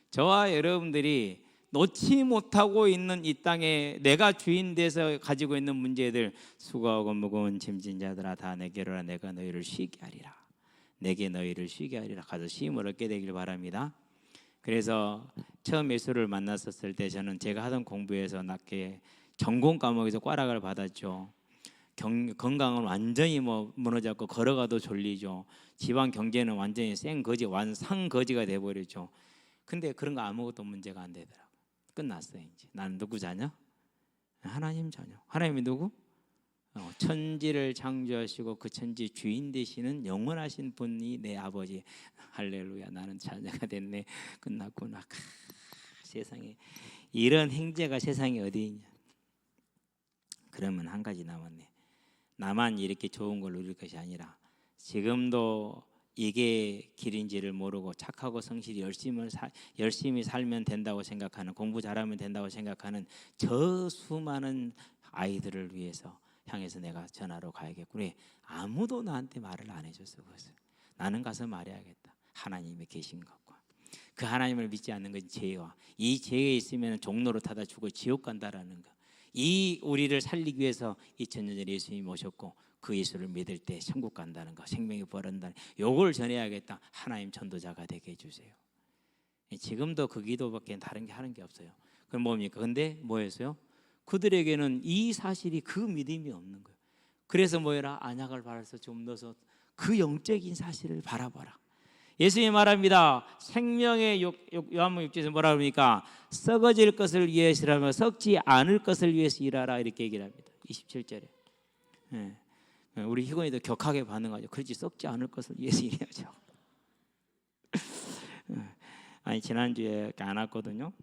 저와 여러분들이 놓지 못하고 있는 이 땅에 내가 주인 돼서 가지고 있는 문제들, 수고하고 무거운 짐진 자들아 다 내게로 오라. 내가 너희를 쉬게 하리라. 내게 너희를 쉬게 하리라. 가서 쉼을 얻게 되길 바랍니다. 그래서 처음 예수를 만났었을 때 저는 제가 하던 공부에서 낮게 전공 과목에서 꽈락을 받았죠. 건강은 완전히 무너졌고 걸어가도 졸리죠. 집안 경제는 완전히 생거지, 완상거지가 돼버렸죠. 근데 그런 거 아무것도 문제가 안 되더라고요. 끝났어요. 이제 나는 누구 자녀? 하나님 자녀. 하나님이 누구? 천지를 창조하시고 그 천지 주인 되시는 영원하신 분이 내 아버지. 할렐루야. 나는 자녀가 됐네. 끝났구나. 세상에 이런 행제가 세상에 어디 있냐. 그러면 한 가지 남았네. 나만 이렇게 좋은 걸 누릴 것이 아니라 지금도 이게 길인지를 모르고 착하고 성실히 열심히 살면 된다고 생각하는, 공부 잘하면 된다고 생각하는 저 수많은 아이들을 위해서 향해서 내가 전하러 가야겠구나. 아무도 나한테 말을 안 해줬어. 그것을 나는 가서 말해야겠다. 하나님이 계신 것과 그 하나님을 믿지 않는 건 죄와 이 죄에 있으면 종로로 타다 죽어 지옥 간다라는 거. 이 우리를 살리기 위해서 2000년 전에 예수님이 오셨고 그 예수를 믿을 때 천국 간다는 거, 생명이 부활한다는 요걸 전해야겠다. 하나님 전도자가 되게 해주세요. 지금도 그 기도밖에 다른 게 하는 게 없어요. 그럼 뭡니까? 근데 뭐였어요? 그들에게는 이 사실이 그 믿음이 없는 거예요. 그래서 뭐해라? 안약을 발라서 좀 넣어서 그 영적인 사실을 바라봐라. 예수님이 말합니다. 생명의 요한복음 6장에서 뭐라 합니까? 썩어질 것을 위해서 일하며 썩지 않을 것을 위해서 일하라 이렇게 얘기를 합니다. 27절에. 우리 희건이도 격하게 반응하죠. 그렇지, 썩지 않을 것을 위해서 일해야죠. 아니 지난주에 안 왔거든요.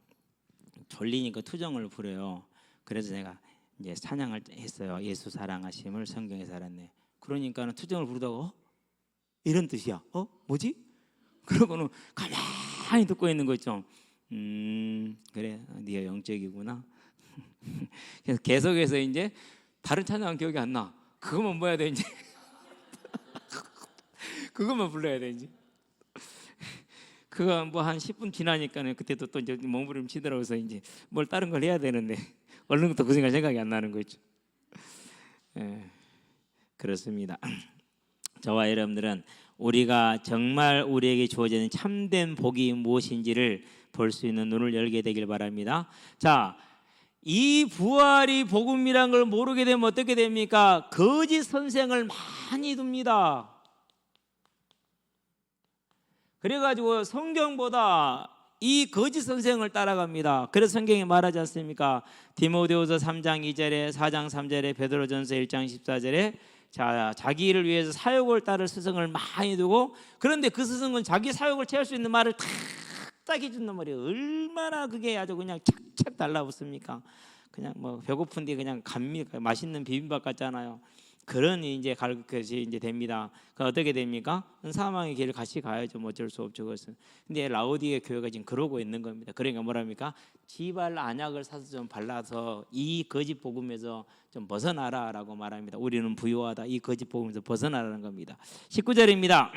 졸리니까 투정을 부려요. 그래서 제가 이제 찬양을 했어요. 예수 사랑하심을 성경에 살았네. 그러니까는 투정을 부르다가 이런 뜻이야. 뭐지? 그러고는 가만히 듣고 있는 거 있죠. 그래, 네가 영적이구나. 그래서 계속해서 이제 다른 찬양 기억이 안 나. 그것만 뭐야 돼 이제. 그것만 불러야 돼 이제. 그거 뭐 한 10분 지나니까는 그때도 또 이제 몸부림치더라고요. 그래서 이제 뭘 다른 걸 해야 되는데 얼른부터 그 생각이 안 나는 거죠. 그렇습니다. 저와 여러분들은 우리가 정말 우리에게 주어지는 참된 복이 무엇인지를 볼 수 있는 눈을 열게 되길 바랍니다. 자, 이 부활이 복음이란 걸 모르게 되면 어떻게 됩니까? 거짓 선생을 많이 둡니다. 그래가지고 성경보다 이 거짓 선생을 따라갑니다. 그래서 성경이 말하지 않습니까? 디모데후서 3장 2절에 4장 3절에 베드로전서 1장 14절에 자기 일을 위해서 사역을 따를 스승을 많이 두고, 그런데 그 스승은 자기 사역을 채울 수 있는 말을 탁탁 해준단 말이에요. 얼마나 그게 아주 그냥 착착 달라붙습니까? 그냥 뭐 배고픈데 그냥 갑니까? 맛있는 비빔밥 같잖아요. 그런 이제 것이 이제 됩니다. 그 어떻게 됩니까? 사망의 길을 같이 가야죠. 뭐 어쩔 수 없죠, 그것은. 근데 라오디게 교회가 지금 그러고 있는 겁니다. 그러니까 뭐랍니까? 지발 안약을 사서 좀 발라서 이 거짓 복음에서 좀 벗어나라라고 말합니다. 우리는 부유하다. 이 거짓 복음에서 벗어나라는 겁니다. 19절입니다.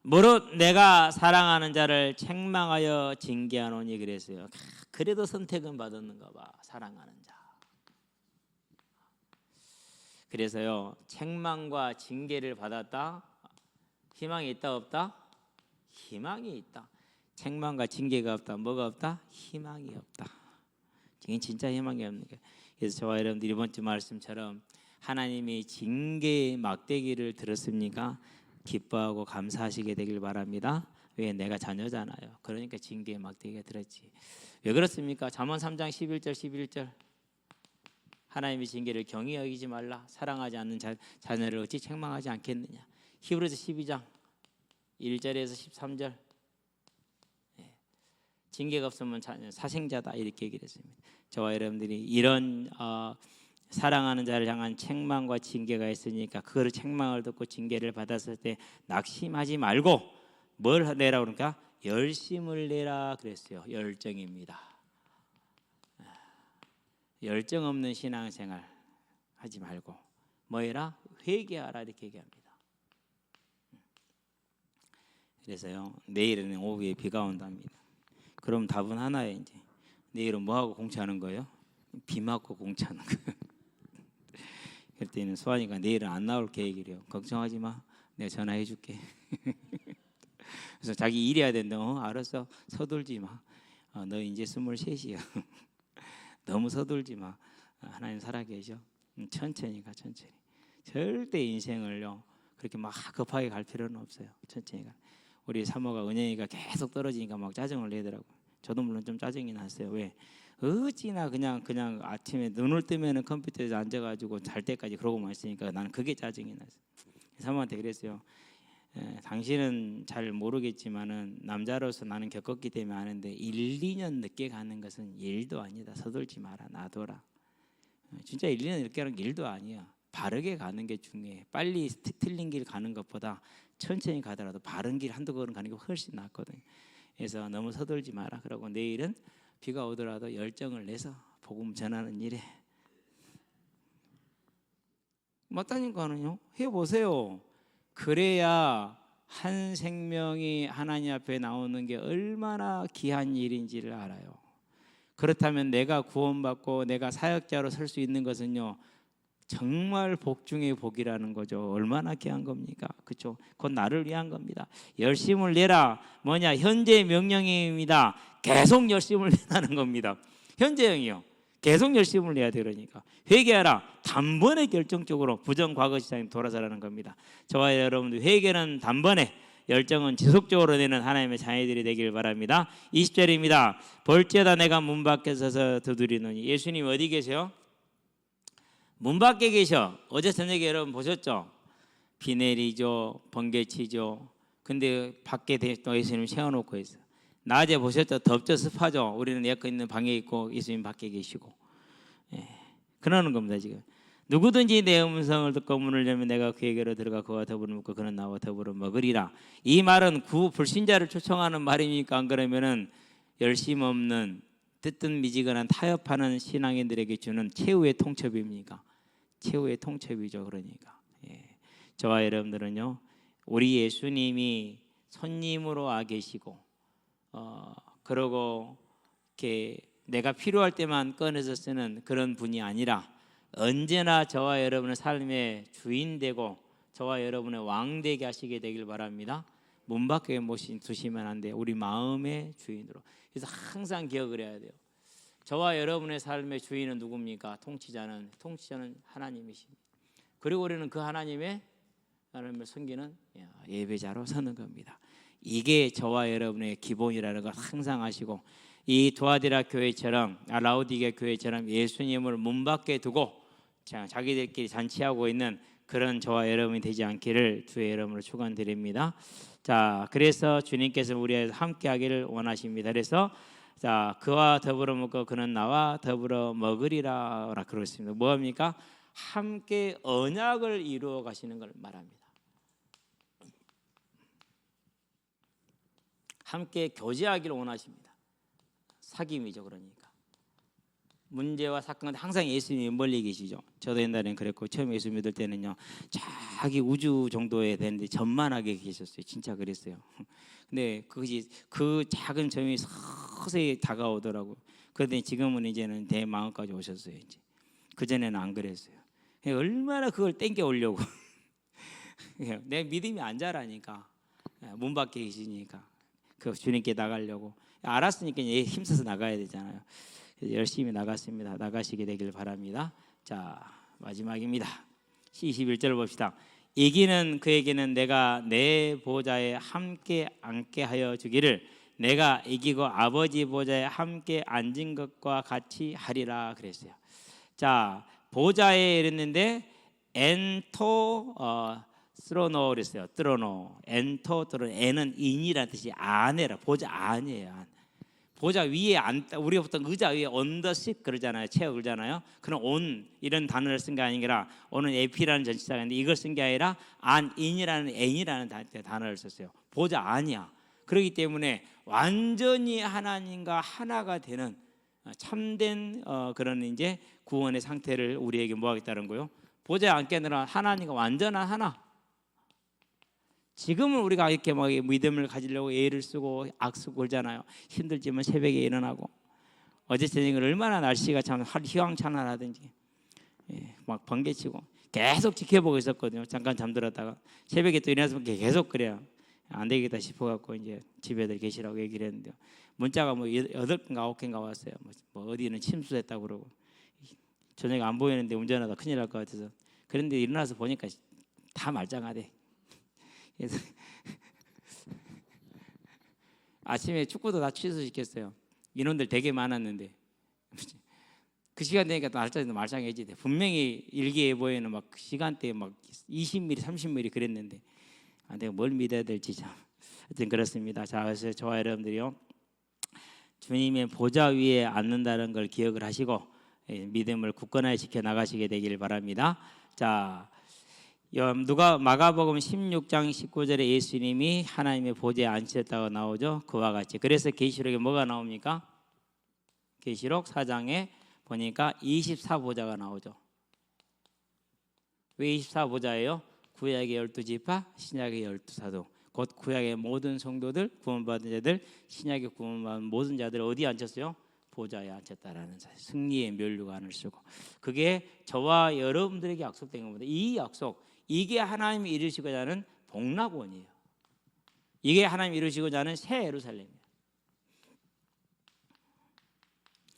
무릇 내가 사랑하는 자를 책망하여 징계하노니 그랬어요. 그래도 선택은 받았는가 봐. 사랑하는 자. 그래서요, 책망과 징계를 받았다. 희망이 있다 없다? 희망이 있다. 책망과 징계가 없다. 뭐가 없다? 희망이 없다. 이건 진짜 희망이 없는 거예요. 그래서 저와 여러분들 이번 주 말씀처럼 하나님이 징계의 막대기를 들었습니까? 기뻐하고 감사하시게 되길 바랍니다. 왜? 내가 자녀잖아요. 그러니까 징계의 막대기가 들었지. 왜 그렇습니까? 잠언 3장 11절 11절 하나님의 징계를 경히 여기지 말라. 사랑하지 않는 자녀를 어찌 책망하지 않겠느냐. 히브리서 12장 1절에서 13절 징계가 없으면 사생자다 이렇게 얘기를 했습니다. 저와 여러분들이 이런 사랑하는 자를 향한 책망과 징계가 있으니까 그거를 책망을 듣고 징계를 받았을 때 낙심하지 말고 뭘 내라 그러니까 열심을 내라 그랬어요. 열정입니다. 열정 없는 신앙생활 하지 말고 뭐 해라? 회개하라 이렇게 얘기합니다. 그래서요, 내일은 오후에 비가 온답니다. 그럼 답은 하나예요. 이제 내일은 뭐하고 공차하는 거예요? 비 맞고 공차하는 거예요. 그때는 수환이가 내일은 안 나올 계획이래요. 걱정하지 마, 내가 전화해 줄게. 그래서 자기 일해야 된다. 알았어, 서둘지 마. 너 이제 23이야. 너무 서둘지 마. 하나님 살아계셔. 천천히 가, 천천히. 절대 인생을요 그렇게 막 급하게 갈 필요는 없어요. 천천히 가. 우리 사모가 은영이가 계속 떨어지니까 막 짜증을 내더라고. 저도 물론 좀 짜증이 났어요. 왜? 어찌나 그냥 아침에 눈을 뜨면은 컴퓨터에서 앉아가지고 잘 때까지 그러고만 있으니까 나는 그게 짜증이 났어요. 사모한테 그랬어요. 당신은 잘 모르겠지만은 남자로서 나는 겪었기 때문에 아는데 1, 2년 늦게 가는 것은 일도 아니다. 서둘지 마라. 놔둬라. 진짜 1, 2년 늦게 가는 게 일도 아니야. 바르게 가는 게 중요해. 빨리 틀린 길 가는 것보다 천천히 가더라도 바른 길 한두 걸음 가는 게 훨씬 낫거든. 그래서 너무 서둘지 마라. 그러고 내일은 비가 오더라도 열정을 내서 복음 전하는 일에 맞다니까는요. 해보세요. 그래야 한 생명이 하나님 앞에 나오는 게 얼마나 귀한 일인지를 알아요. 그렇다면 내가 구원받고 내가 사역자로 설 수 있는 것은요 정말 복 중의 복이라는 거죠. 얼마나 귀한 겁니까? 그렇죠? 그건 나를 위한 겁니다. 열심을 내라. 뭐냐? 현재 명령입니다. 계속 열심을 내라는 겁니다. 현재형이요. 계속 열심을 내야 돼. 그러니까 회개하라. 단번에 결정적으로 부정 과거 시장에 돌아서라는 겁니다. 저와 여러분들 회개는 단번에, 열정은 지속적으로 내는 하나님의 자녀들이 되길 바랍니다. 20절입니다. 볼지어다 내가 문 밖에 서서 두드리노니. 예수님 어디 계세요? 문 밖에 계셔. 어제 저녁에 여러분 보셨죠? 비 내리죠, 번개 치죠. 근데 밖에 또 예수님 세워놓고 있어. 낮에 보셨죠? 덥죠, 습하죠. 우리는 에어컨 있는 방에 있고 예수님 밖에 계시고. 그러는 겁니다 지금. 누구든지 내 음성을 듣고 문을 열면 내가 그에게로 들어가 그와 더불어 먹고 그는 나와 더불어 먹으리라. 이 말은 불신자를 초청하는 말입니까? 안 그러면은 열심 없는 뜻든 미지근한 타협하는 신앙인들에게 주는 최후의 통첩입니까? 최후의 통첩이죠. 그러니까 저와 여러분들은요 우리 예수님이 손님으로 와 계시고 그러고 이렇게 내가 필요할 때만 꺼내서 쓰는 그런 분이 아니라 언제나 저와 여러분의 삶의 주인 되고 저와 여러분의 왕 되게 하시게 되길 바랍니다. 문 밖에 두시면 안 돼요. 우리 마음의 주인으로. 그래서 항상 기억을 해야 돼요. 저와 여러분의 삶의 주인은 누굽니까? 통치자는 하나님이십니다. 그리고 우리는 그 하나님의 하나님을 섬기는 예배자로 서는 겁니다. 이게 저와 여러분의 기본이라는 걸 항상 아시고 이 두아디라 교회처럼 라오디게 교회처럼 예수님을 문 밖에 두고 자기들끼리 잔치하고 있는 그런 저와 여러분이 되지 않기를 주의 이름으로 축원드립니다. 자, 그래서 주님께서 우리와 함께하기를 원하십니다. 그래서 자, 그와 더불어 먹고 그는 나와 더불어 먹으리라 그러습니다. 뭐합니까? 함께 언약을 이루어 가시는 걸 말합니다. 함께 교제하기를 원하십니다. 사귐이죠. 그러니까 문제와 사건 항상 예수님이 멀리 계시죠. 저도 옛날엔 그랬고 처음 예수 믿을 때는요 자기 우주 정도에 되는데 전만하게 계셨어요. 진짜 그랬어요. 근데 그것이 그 작은 점이 서서히 다가오더라고요. 그런데 지금은 이제는 대마음까지 오셨어요. 이제 그 전에는 안 그랬어요. 얼마나 그걸 땡겨 오려고 내 믿음이 안 자라니까 문 밖에 계시니까 그 주님께 나가려고 알았으니까 힘써서 나가야 되잖아요. 열심히 나갔습니다. 나가시게 되길 바랍니다. 자, 마지막입니다. 21절 봅시다. 이기는 그에게는 내가 내 보좌에 함께 앉게 하여 주기를 내가 이기고 아버지 보좌에 함께 앉은 것과 같이 하리라 그랬어요. 자, 보좌에 이랬는데 엔토 스로노 그랬어요. 트로노 엔토 트로노 엔은 인이라는 뜻이 안에라 보좌 안이에요. 안. 보좌 위에 앉다 우리가 보통 의자 위에 언더십 그러잖아요. 체어 그러잖아요. 그럼 온 이런 단어를 쓴 게 아니라 오는 에피라는 전치사인데 이걸 쓴 게 아니라 안인이라는 엔이라는 단어를 썼어요. 보좌 안이야. 그렇기 때문에 완전히 하나님과 하나가 되는 참된 그런 이제 구원의 상태를 우리에게 뭐하겠다는 거요? 보좌에 앉게 되는 하나님과 완전한 하나. 지금은 우리가 이렇게 막 믿음을 가지려고 애를 쓰고 악수 걸잖아요. 힘들지만 새벽에 일어나고 어제 저녁에 얼마나 날씨가 참 휘황찬란하든지 막 번개치고 계속 지켜보고 있었거든요. 잠깐 잠들었다가 새벽에 또 일어나서 계속 그래요. 안 되겠다 싶어갖고 이제 집에들 계시라고 얘기를 했는데 문자가 뭐 8개인가 9개인가 왔어요. 뭐 어디는 침수했다고 그러고 저녁에 안 보이는데 운전하다 큰일 날 것 같아서 그런데 일어나서 보니까 다 말짱하대. 그래서 아침에 축구도 다 취소시켰어요. 인원들 되게 많았는데 그 시간 되니까 날짜도 말짱해지대. 분명히 일기예보에는 막 시간대에 막 20mm, 30mm 그랬는데 내가 뭘 믿어야 될지 참 하여튼 그렇습니다. 자, 그래서 저와 여러분들이요 주님의 보좌 위에 앉는다는 걸 기억을 하시고 믿음을 굳건하게 지켜 나가시게 되길 바랍니다. 자, 누가 마가복음 16장 19절에 예수님이 하나님의 보좌에 앉으셨다고 나오죠. 그와 같이. 그래서 계시록에 뭐가 나옵니까? 계시록 4장에 보니까 24보좌가 나오죠. 왜 24보좌예요? 구약의 12지파, 신약의 12사도. 곧 구약의 모든 성도들, 구원받은 자들, 신약의 구원받은 모든 자들 어디에 앉혔어요? 보좌에 앉혔다라는 승리의 면류관을 쓰고 그게 저와 여러분들에게 약속된 겁니다. 이 약속 이게 하나님이 이루시고자 하는 복락원이에요. 이게 하나님이 이루시고자 하는 새 예루살렘이에요.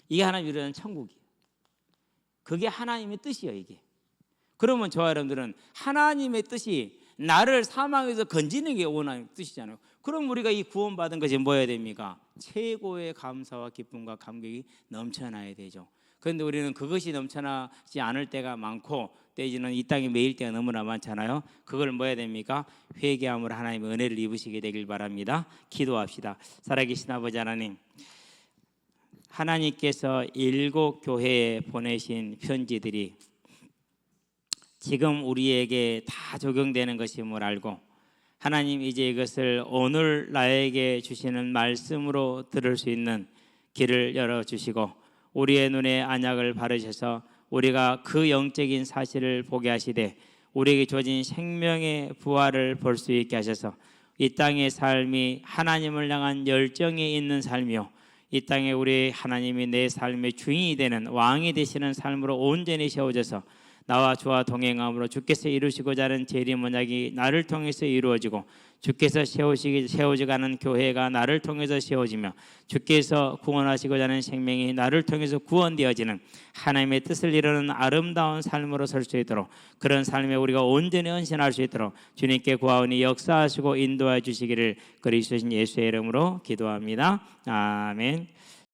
이게 하나님이 이루는 천국이에요. 그게 하나님의 뜻이에요. 이게. 그러면 저와 여러분들은 하나님의 뜻이 나를 사망에서 건지는 게 원하는 뜻이잖아요. 그럼 우리가 이 구원받은 것이 뭐여야 됩니까? 최고의 감사와 기쁨과 감격이 넘쳐나야 되죠. 그런데 우리는 그것이 넘쳐나지 않을 때가 많고 때지는 이 땅에 매일 때가 너무나 많잖아요. 그걸 뭐 해야 됩니까? 회개함으로 하나님의 은혜를 입으시게 되길 바랍니다. 기도합시다. 살아계신 아버지 하나님, 하나님께서 7교회에 보내신 편지들이 지금 우리에게 다 적용되는 것임을 알고 하나님 이제 이것을 오늘 나에게 주시는 말씀으로 들을 수 있는 길을 열어주시고 우리의 눈에 안약을 바르셔서 우리가 그 영적인 사실을 보게 하시되 우리에게 주어진 생명의 부활을 볼 수 있게 하셔서 이 땅의 삶이 하나님을 향한 열정이 있는 삶이요 이 땅에 우리 하나님이 내 삶의 주인이 되는 왕이 되시는 삶으로 온전히 세워져서 나와 주와 동행함으로 주께서 이루시고자 하는 재림 언약이 나를 통해서 이루어지고 주께서 세워지가는 교회가 나를 통해서 세워지며 주께서 구원하시고자 하는 생명이 나를 통해서 구원되어지는 하나님의 뜻을 이루는 아름다운 삶으로 설 수 있도록 그런 삶에 우리가 온전히 헌신할 수 있도록 주님께 구하오니 역사하시고 인도해 주시기를 그리스도신 예수의 이름으로 기도합니다. 아멘.